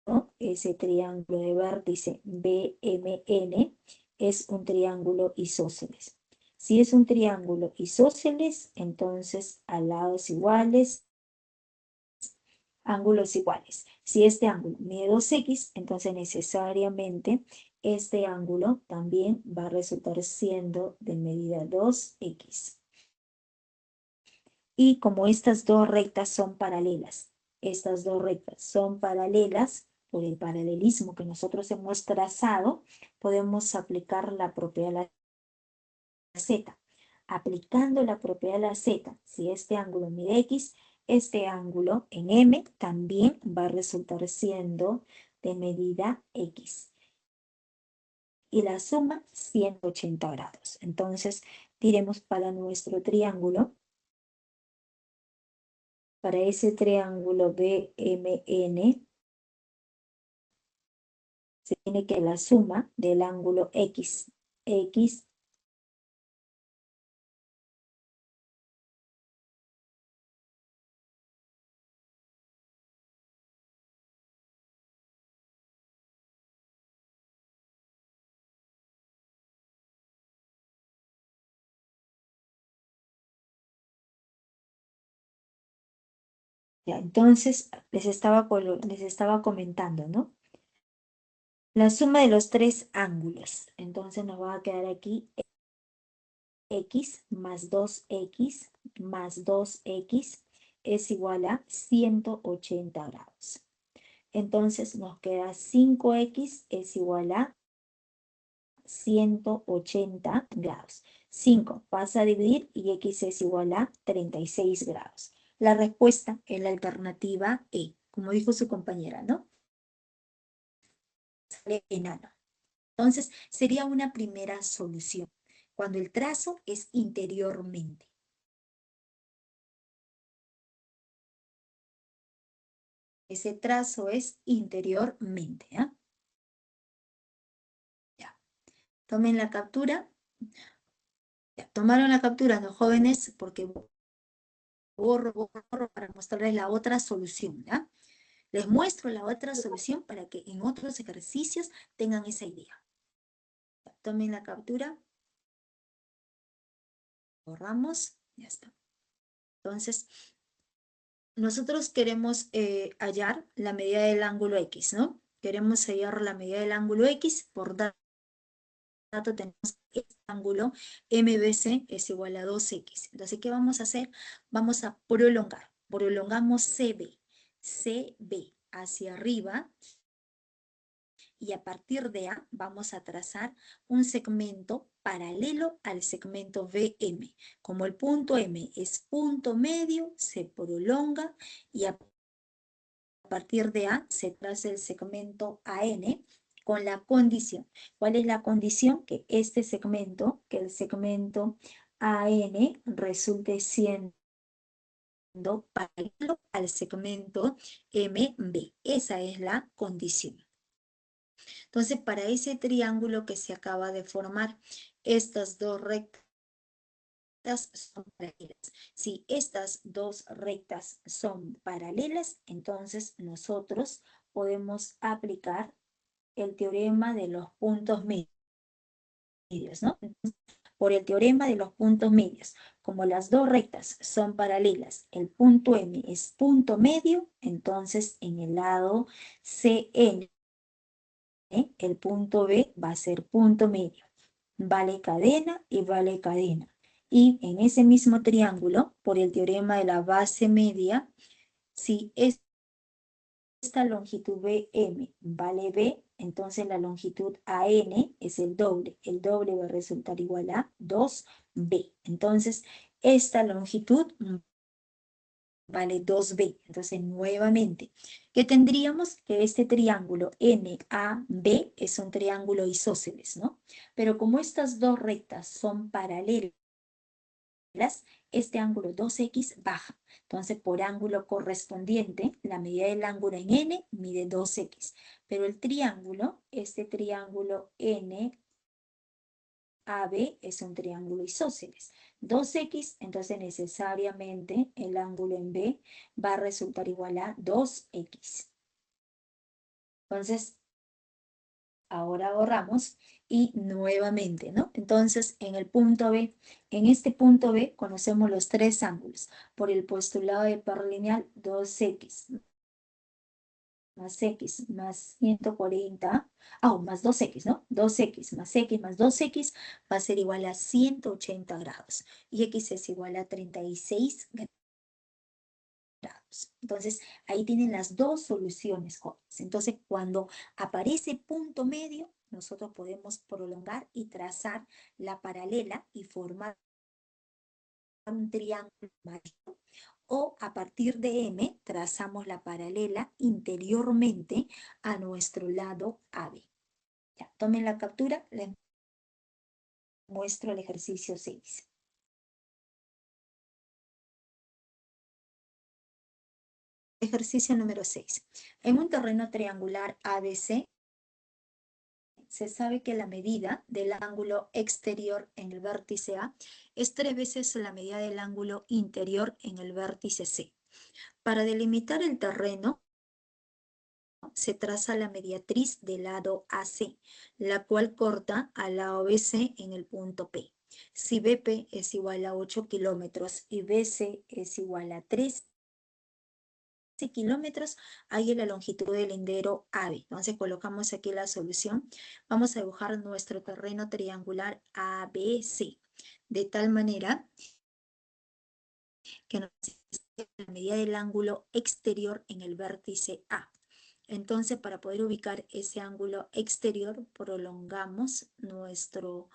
¿no? Ese triángulo de vértice BMN es un triángulo isósceles. Si es un triángulo isósceles, entonces a lados iguales, ángulos iguales. Si este ángulo mide 2X, entonces necesariamente este ángulo también va a resultar siendo de medida 2X. Y como estas dos rectas son paralelas, por el paralelismo que nosotros hemos trazado, podemos aplicar la propiedad de la Z. Aplicando la propiedad de la Z, si este ángulo mide X, este ángulo en M también va a resultar siendo de medida X. Y la suma 180 grados. Entonces, diremos para nuestro triángulo, para ese triángulo BMN, se tiene que la suma del ángulo X ya, entonces les estaba comentando, ¿no? La suma de los tres ángulos. Entonces nos va a quedar aquí X más 2X más 2X es igual a 180 grados. Entonces nos queda 5X es igual a 180 grados. 5 pasa a dividir y X es igual a 36 grados. La respuesta es la alternativa E, como dijo su compañera, ¿no? Sale enano. Entonces, sería una primera solución, cuando el trazo es interiormente. Ese trazo es interiormente, ¿ah? Ya. Tomen la captura. Ya. Tomaron la captura los jóvenes porque borro para mostrarles la otra solución, ¿ya? Les muestro la otra solución para que en otros ejercicios tengan esa idea. Ya. Tomen la captura. Borramos. Ya está. Entonces, nosotros queremos hallar la medida del ángulo X, ¿no? Queremos hallar la medida del ángulo X, por dato tenemos este ángulo MBC es igual a 2X. Entonces, ¿qué vamos a hacer? Vamos a prolongar. prolongamos CB hacia arriba, y a partir de A vamos a trazar un segmento paralelo al segmento VM. Como el punto M es punto medio, se prolonga y a partir de A se traza el segmento AN con la condición. ¿Cuál es la condición? Que este segmento, que el segmento AN resulte siendo paralelo al segmento MB. Esa es la condición. Entonces, para ese triángulo que se acaba de formar, estas dos rectas son paralelas. Si estas dos rectas son paralelas, entonces nosotros podemos aplicar el teorema de los puntos medios, ¿no? Entonces, por el teorema de los puntos medios, como las dos rectas son paralelas, el punto M es punto medio, entonces en el lado CN, el punto B va a ser punto medio. Vale cadena y vale cadena. Y en ese mismo triángulo, por el teorema de la base media, si esta longitud BM vale B, entonces la longitud AN es el doble. El doble va a resultar igual a 2B. Entonces, esta longitud vale 2B. Entonces, nuevamente, ¿qué tendríamos? Que este triángulo NAB es un triángulo isósceles, ¿no? Pero como estas dos rectas son paralelas, este ángulo 2x baja. Entonces, por ángulo correspondiente, la medida del ángulo en N mide 2x. Pero el triángulo, este triángulo NAB es un triángulo isósceles. 2x, entonces necesariamente el ángulo en B va a resultar igual a 2x. Entonces, ahora ahorramos y nuevamente, ¿no? Entonces, en el punto B, en este punto B conocemos los tres ángulos. Por el postulado de par lineal, 2x más x más 140, más 2x, ¿no? 2x más x más 2x va a ser igual a 180 grados. Y x es igual a 36 grados. Entonces, ahí tienen las dos soluciones, jóvenes. Entonces, cuando aparece punto medio, nosotros podemos prolongar y trazar la paralela y formar un triángulo mayor. O a partir de M, trazamos la paralela interiormente a nuestro lado AB. Ya, tomen la captura, les muestro el ejercicio 6. Ejercicio número 6. En un terreno triangular ABC, se sabe que la medida del ángulo exterior en el vértice A es 3 veces la medida del ángulo interior en el vértice C. Para delimitar el terreno, se traza la mediatriz del lado AC, la cual corta al lado BC en el punto P. Si BP es igual a 8 kilómetros y BC es igual a 13 kilómetros, hay la longitud del lindero AB. Entonces colocamos aquí la solución. Vamos a dibujar nuestro terreno triangular ABC, de tal manera que nos la medida del ángulo exterior en el vértice A. Entonces, para poder ubicar ese ángulo exterior, prolongamos nuestro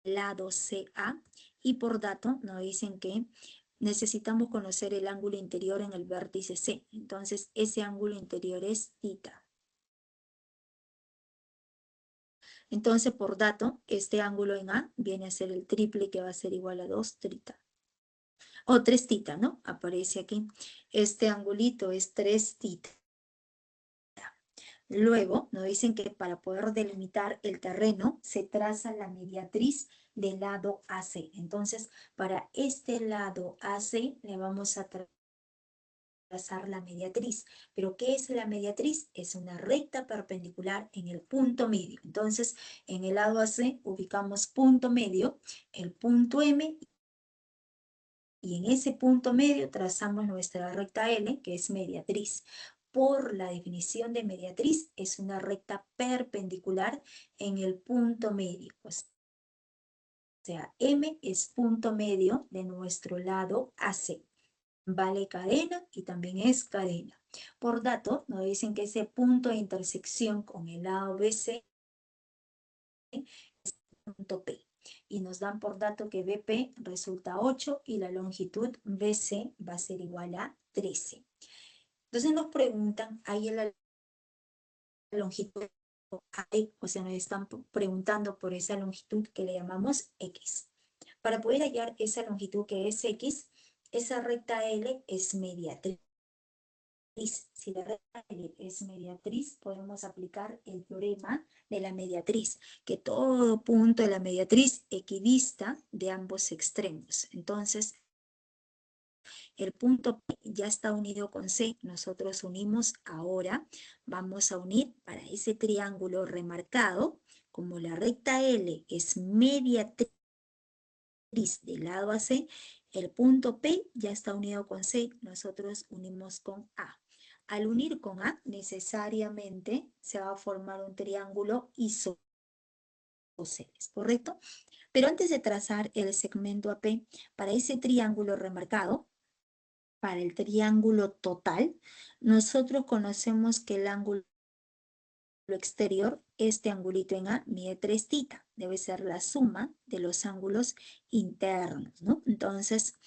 lado CA y por dato nos dicen que necesitamos conocer el ángulo interior en el vértice C. Entonces, ese ángulo interior es θ. Entonces, por dato, este ángulo en A viene a ser el triple, que va a ser igual a 2 θ. O 3 θ, ¿no? Aparece aquí. Este angulito es 3 θ. Luego nos dicen que para poder delimitar el terreno se traza la mediatriz del lado AC. Entonces, para este lado AC le vamos a trazar la mediatriz. ¿Pero qué es la mediatriz? Es una recta perpendicular en el punto medio. Entonces, en el lado AC ubicamos punto medio, el punto M, y en ese punto medio trazamos nuestra recta L, que es mediatriz. Por la definición de mediatriz, es una recta perpendicular en el punto medio. O sea, M es punto medio de nuestro lado AC. vale cadena y también es cadena. Por dato, nos dicen que ese punto de intersección con el lado BC es punto P. Y nos dan por dato que BP resulta 8 y la longitud BC va a ser igual a 13. Entonces nos preguntan, ahí en la longitud, o sea, nos están preguntando por esa longitud que le llamamos X. Para poder hallar esa longitud que es X, esa recta L es mediatriz. Si la recta L es mediatriz, podemos aplicar el teorema de la mediatriz, que todo punto de la mediatriz equidista de ambos extremos. Entonces, el punto P ya está unido con C, nosotros unimos ahora, vamos a unir para ese triángulo remarcado, como la recta L es mediatriz de lado a C, el punto P ya está unido con C, nosotros unimos con A. Al unir con A, necesariamente se va a formar un triángulo isósceles, ¿correcto? Pero antes de trazar el segmento AP, para ese triángulo remarcado, para el triángulo total, nosotros conocemos que el ángulo exterior, este angulito en A, mide 3 θ. Debe ser la suma de los ángulos internos, ¿no? Entonces,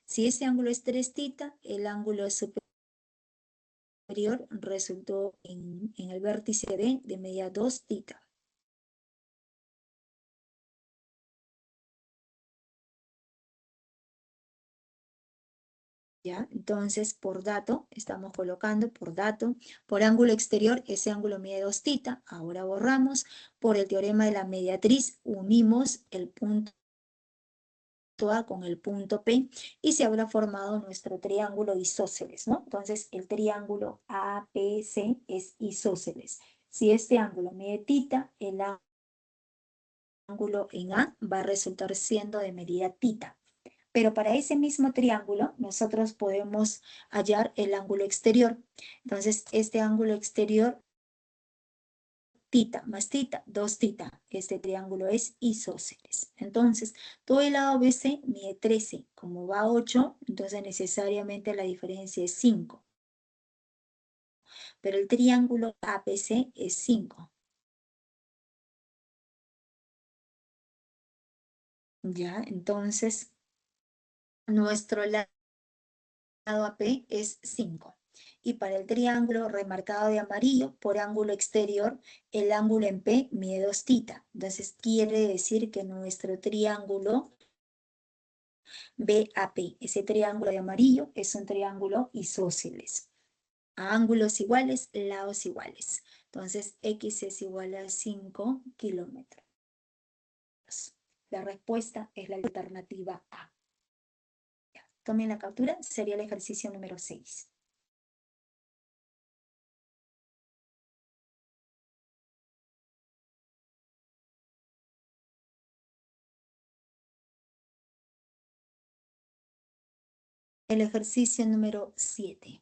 si ese ángulo es 3 θ, el ángulo superior resultó en el vértice D de media 2 θ. ¿Ya? Entonces, por dato, estamos colocando por dato, por ángulo exterior, ese ángulo mide 2 θ. Ahora borramos. Por el teorema de la mediatriz, unimos el punto A con el punto P y se habrá formado nuestro triángulo isósceles, ¿no? Entonces, el triángulo APC es isósceles. Si este ángulo mide θ, el ángulo en A va a resultar siendo de medida θ. Pero para ese mismo triángulo, nosotros podemos hallar el ángulo exterior. Entonces, este ángulo exterior, θ más θ, 2 θ. Este triángulo es isósceles. Entonces, todo el lado BC mide 13. Como va 8, entonces necesariamente la diferencia es 5. Pero el triángulo APC es 5. ¿Ya? Entonces, nuestro lado AP es 5. Y para el triángulo remarcado de amarillo, por ángulo exterior, el ángulo en P mide 2 θ. Entonces quiere decir que nuestro triángulo BAP, ese triángulo de amarillo, es un triángulo isósceles. A ángulos iguales, lados iguales. Entonces X es igual a 5 kilómetros. La respuesta es la alternativa A. Tomen la captura, sería el ejercicio número 6. El ejercicio número 7.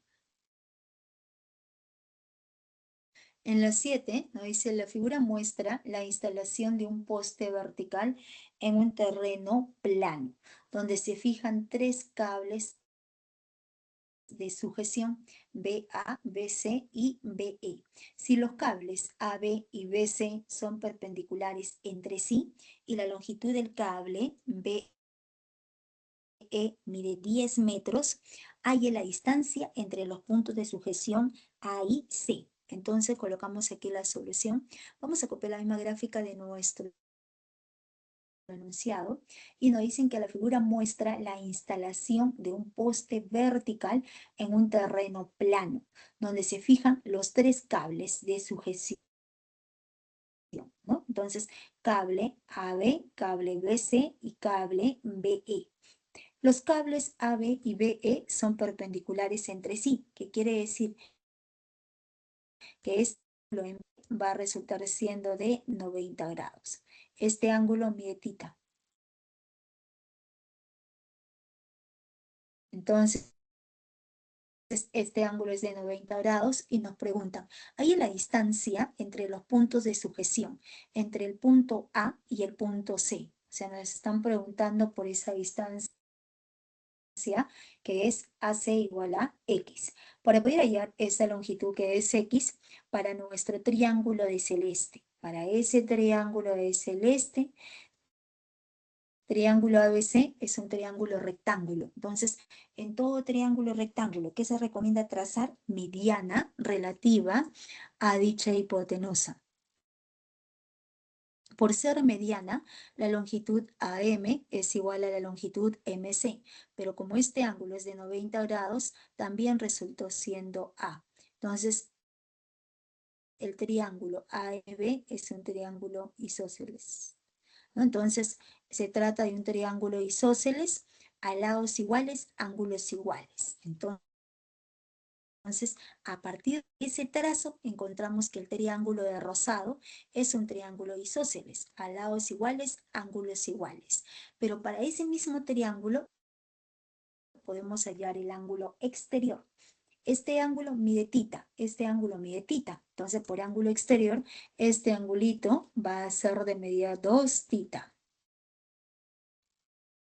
En la 7, nos dice, la figura muestra la instalación de un poste vertical en un terreno plano, donde se fijan 3 cables de sujeción BA, BC y BE. Si los cables AB y BC son perpendiculares entre sí y la longitud del cable BE mide 10 metros, hay la distancia entre los puntos de sujeción A y C. Entonces colocamos aquí la solución. Vamos a copiar la misma gráfica de nuestro enunciado y nos dicen que la figura muestra la instalación de un poste vertical en un terreno plano, donde se fijan los 3 cables de sujeción, ¿no? Entonces, cable AB, cable BC y cable BE. Los cables AB y BE son perpendiculares entre sí, que quiere decir que este ángulo va a resultar siendo de 90 grados. Este ángulo mide θ. Entonces, este ángulo es de 90 grados y nos preguntan, ¿hay la distancia entre los puntos de sujeción, entre el punto A y el punto C? O sea, nos están preguntando por esa distancia referencia, que es AC igual a X. Para poder hallar esa longitud que es X para nuestro triángulo de celeste. Para ese triángulo de celeste, triángulo ABC es un triángulo rectángulo. Entonces, en todo triángulo rectángulo, ¿qué se recomienda trazar? Mediana relativa a dicha hipotenusa. Por ser mediana, la longitud AM es igual a la longitud MC, pero como este ángulo es de 90 grados, también resultó siendo A. Entonces, el triángulo AEB es un triángulo isósceles, ¿no? Entonces, se trata de un triángulo isósceles a lados iguales, ángulos iguales. Entonces, a partir de ese trazo, encontramos que el triángulo de rosado es un triángulo isósceles, a lados iguales, ángulos iguales. Pero para ese mismo triángulo, podemos hallar el ángulo exterior. Este ángulo mide tita, este ángulo mide tita. Entonces, por ángulo exterior, este angulito va a ser de medida 2 tita.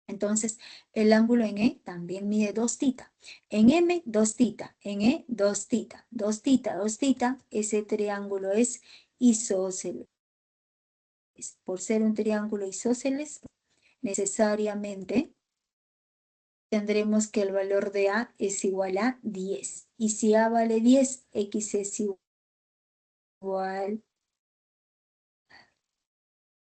Entonces, el ángulo en E también mide 2 tita. En M, 2 tita. En E, 2 tita. 2 tita, 2 tita. Ese triángulo es isósceles. Por ser un triángulo isósceles, necesariamente tendremos que el valor de A es igual a 10. Y si A vale 10, X es igual.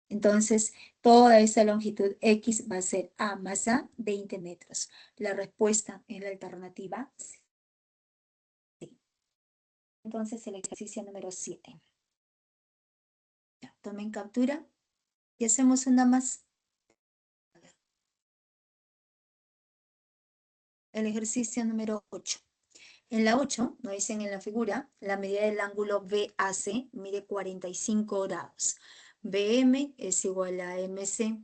Entonces, toda esa longitud X va a ser A más A, 20 metros. La respuesta en la alternativa C. Entonces, el ejercicio número 7. Tomen captura y hacemos una más. El ejercicio número 8. En la 8, nos dicen en la figura, la medida del ángulo BAC mide 45 grados. BM es igual a MC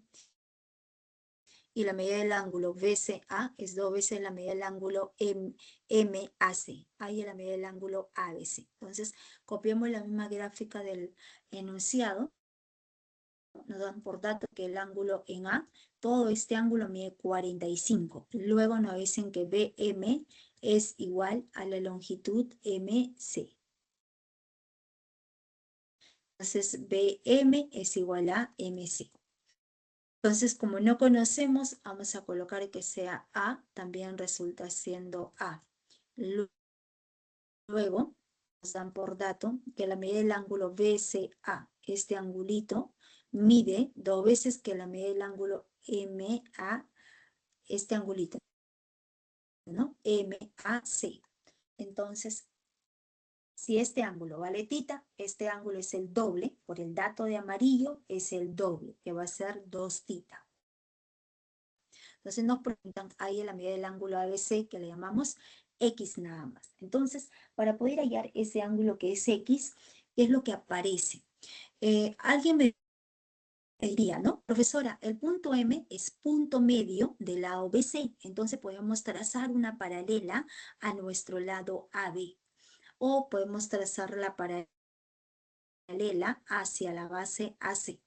y la medida del ángulo BCA es 2 veces la medida del ángulo MAC. Ahí es la medida del ángulo ABC. Entonces, copiamos la misma gráfica del enunciado. Nos dan por dato que el ángulo en A, todo este ángulo mide 45. Luego nos dicen que BM es igual a la longitud MC. Entonces, BM es igual a MC. Entonces, como no conocemos, vamos a colocar que sea A, también resulta siendo A. Luego, nos dan por dato que la medida del ángulo BCA, este angulito, mide 2 veces que la medida del ángulo MA, este angulito, ¿no? MAC. Entonces, si este ángulo vale tita, este ángulo es el doble, por el dato de amarillo es el doble, que va a ser 2 tita. Entonces nos preguntan ahí en la medida del ángulo ABC, que le llamamos X nada más. Entonces, para poder hallar ese ángulo que es X, ¿qué es lo que aparece? Alguien me diría, ¿no? Profesora, el punto M es punto medio del lado BC, entonces podemos trazar una paralela a nuestro lado AB, o podemos trazar la paralela hacia la base AC.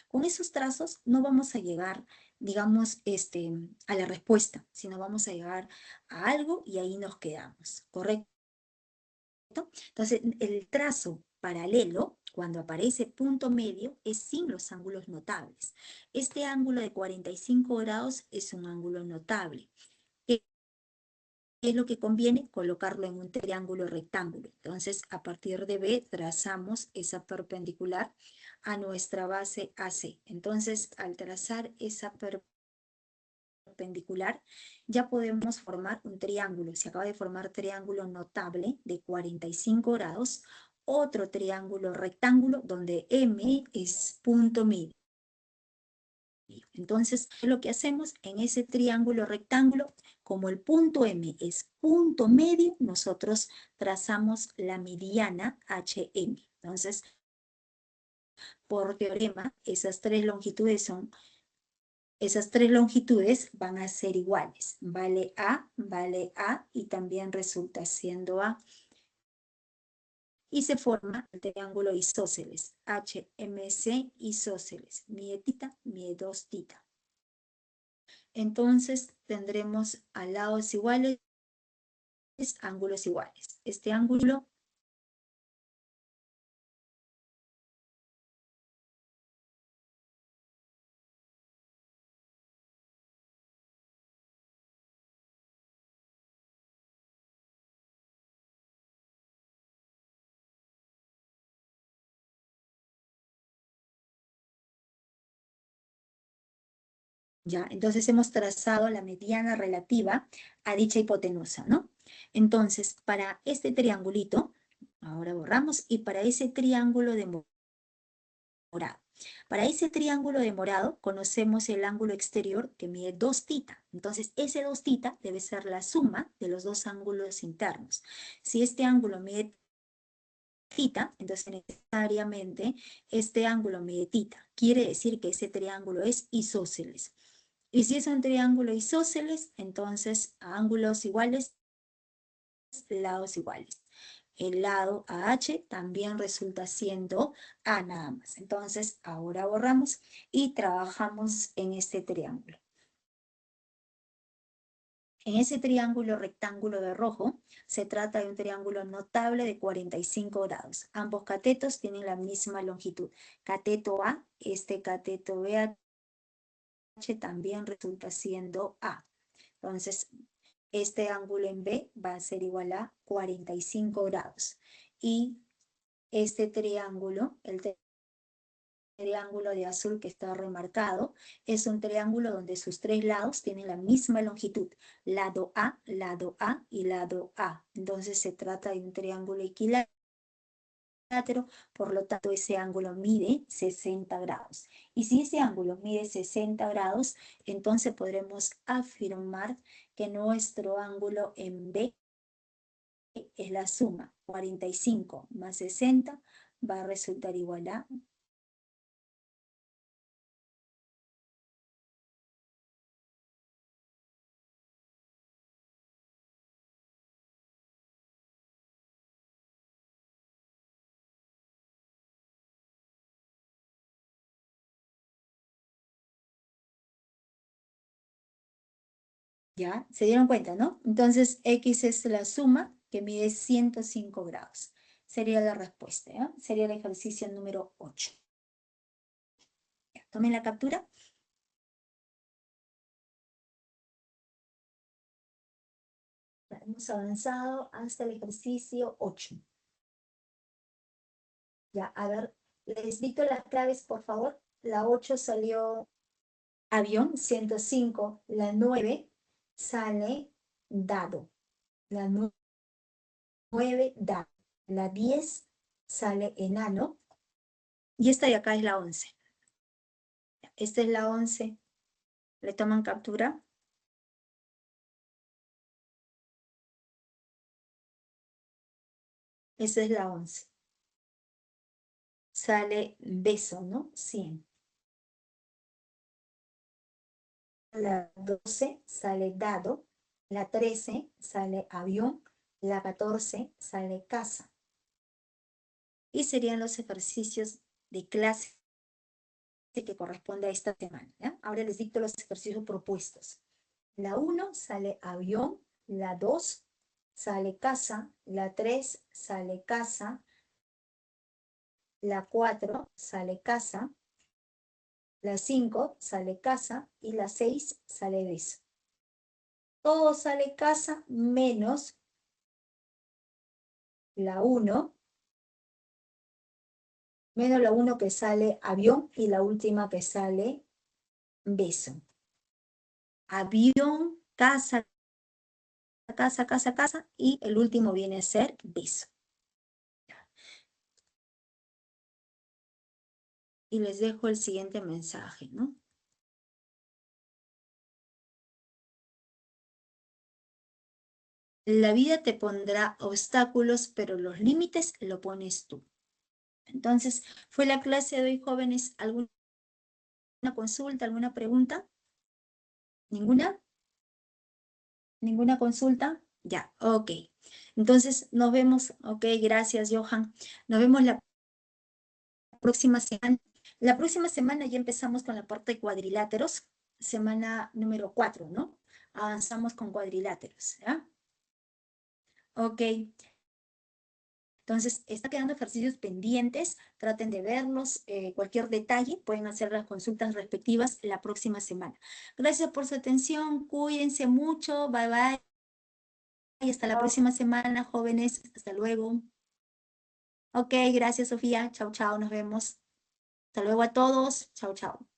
Con esos trazos no vamos a llegar, digamos, a la respuesta, sino vamos a llegar a algo y ahí nos quedamos, ¿correcto? Entonces, el trazo paralelo, cuando aparece punto medio, es sin los ángulos notables. Este ángulo de 45 grados es un ángulo notable. ¿Qué es lo que conviene? Colocarlo en un triángulo rectángulo. Entonces, a partir de B, trazamos esa perpendicular a nuestra base AC. Entonces, al trazar esa perpendicular, ya podemos formar un triángulo. Se acaba de formar triángulo notable de 45 grados, otro triángulo rectángulo donde M es punto medio. Entonces, lo que hacemos en ese triángulo rectángulo, como el punto M es punto medio, nosotros trazamos la mediana HM. Entonces, por teorema, esas tres longitudes van a ser iguales. Vale A y también resulta siendo A. Y se forma el triángulo isósceles, HMC isósceles, mide tita, mide 2 tita. Entonces tendremos a lados iguales, ángulos iguales. Este ángulo ya, entonces hemos trazado la mediana relativa a dicha hipotenusa, ¿no? Entonces, para este triangulito, ahora borramos, y para ese triángulo de morado. Para ese triángulo de morado, conocemos el ángulo exterior que mide 2 θ. Entonces, ese 2 θ debe ser la suma de los dos ángulos internos. Si este ángulo mide θ, entonces necesariamente este ángulo mide θ. Quiere decir que ese triángulo es isósceles. Y si es un triángulo isósceles, entonces ángulos iguales, lados iguales. El lado AH también resulta siendo A nada más. Entonces, ahora borramos y trabajamos en este triángulo. En ese triángulo rectángulo de rojo, se trata de un triángulo notable de 45 grados. Ambos catetos tienen la misma longitud. Cateto A, este cateto BH también resulta siendo A. Entonces, este ángulo en B va a ser igual a 45 grados. Y este triángulo, el triángulo de azul que está remarcado, es un triángulo donde sus tres lados tienen la misma longitud. Lado A y lado A. Entonces se trata de un triángulo equilátero. Por lo tanto, ese ángulo mide 60 grados. Y si ese ángulo mide 60 grados, entonces podremos afirmar que nuestro ángulo en B es la suma. 45 más 60 va a resultar igual a ¿ya? ¿Se dieron cuenta, no? Entonces, X es la suma que mide 105 grados. Sería la respuesta, ¿ya? Sería el ejercicio número 8. Ya, tomen la captura. Ya, hemos avanzado hasta el ejercicio 8. Ya, a ver, les dicto las claves, por favor. La 8 salió avión, 105. La 9 sale dado. La 9 dado. La 10 sale enano. Y esta de acá es la 11. Esta es la 11. ¿Le toman captura? Esa es la 11. Sale beso, ¿no? 100. La 12 sale dado. La 13 sale avión. La 14 sale casa. Y serían los ejercicios de clase que corresponde a esta semana, ¿ya? Ahora les dicto los ejercicios propuestos. La 1 sale avión. La 2 sale casa. La 3 sale casa. La 4 sale casa. La 5 sale casa y la 6 sale beso. Todo sale casa menos la 1, menos la 1 que sale avión y la última que sale beso. Avión, casa, casa, casa, casa y el último viene a ser beso. Y les dejo el siguiente mensaje, ¿no? La vida te pondrá obstáculos, pero los límites lo pones tú. Entonces, ¿fue la clase de hoy, jóvenes? ¿Alguna consulta, alguna pregunta? ¿Ninguna? ¿Ninguna consulta? Ya, ok. Entonces, nos vemos, ok, gracias, Johan. Nos vemos la próxima semana. La próxima semana ya empezamos con la parte de cuadriláteros. semana número 4, ¿no? Avanzamos con cuadriláteros, ¿ya? Ok. Entonces, está quedando ejercicios pendientes, traten de verlos, cualquier detalle, pueden hacer las consultas respectivas la próxima semana. Gracias por su atención, cuídense mucho, bye bye, y hasta la Chao. próxima semana, jóvenes, hasta luego. Ok, gracias Sofía, chao, chao, nos vemos. Hasta luego a todos, chao, chao.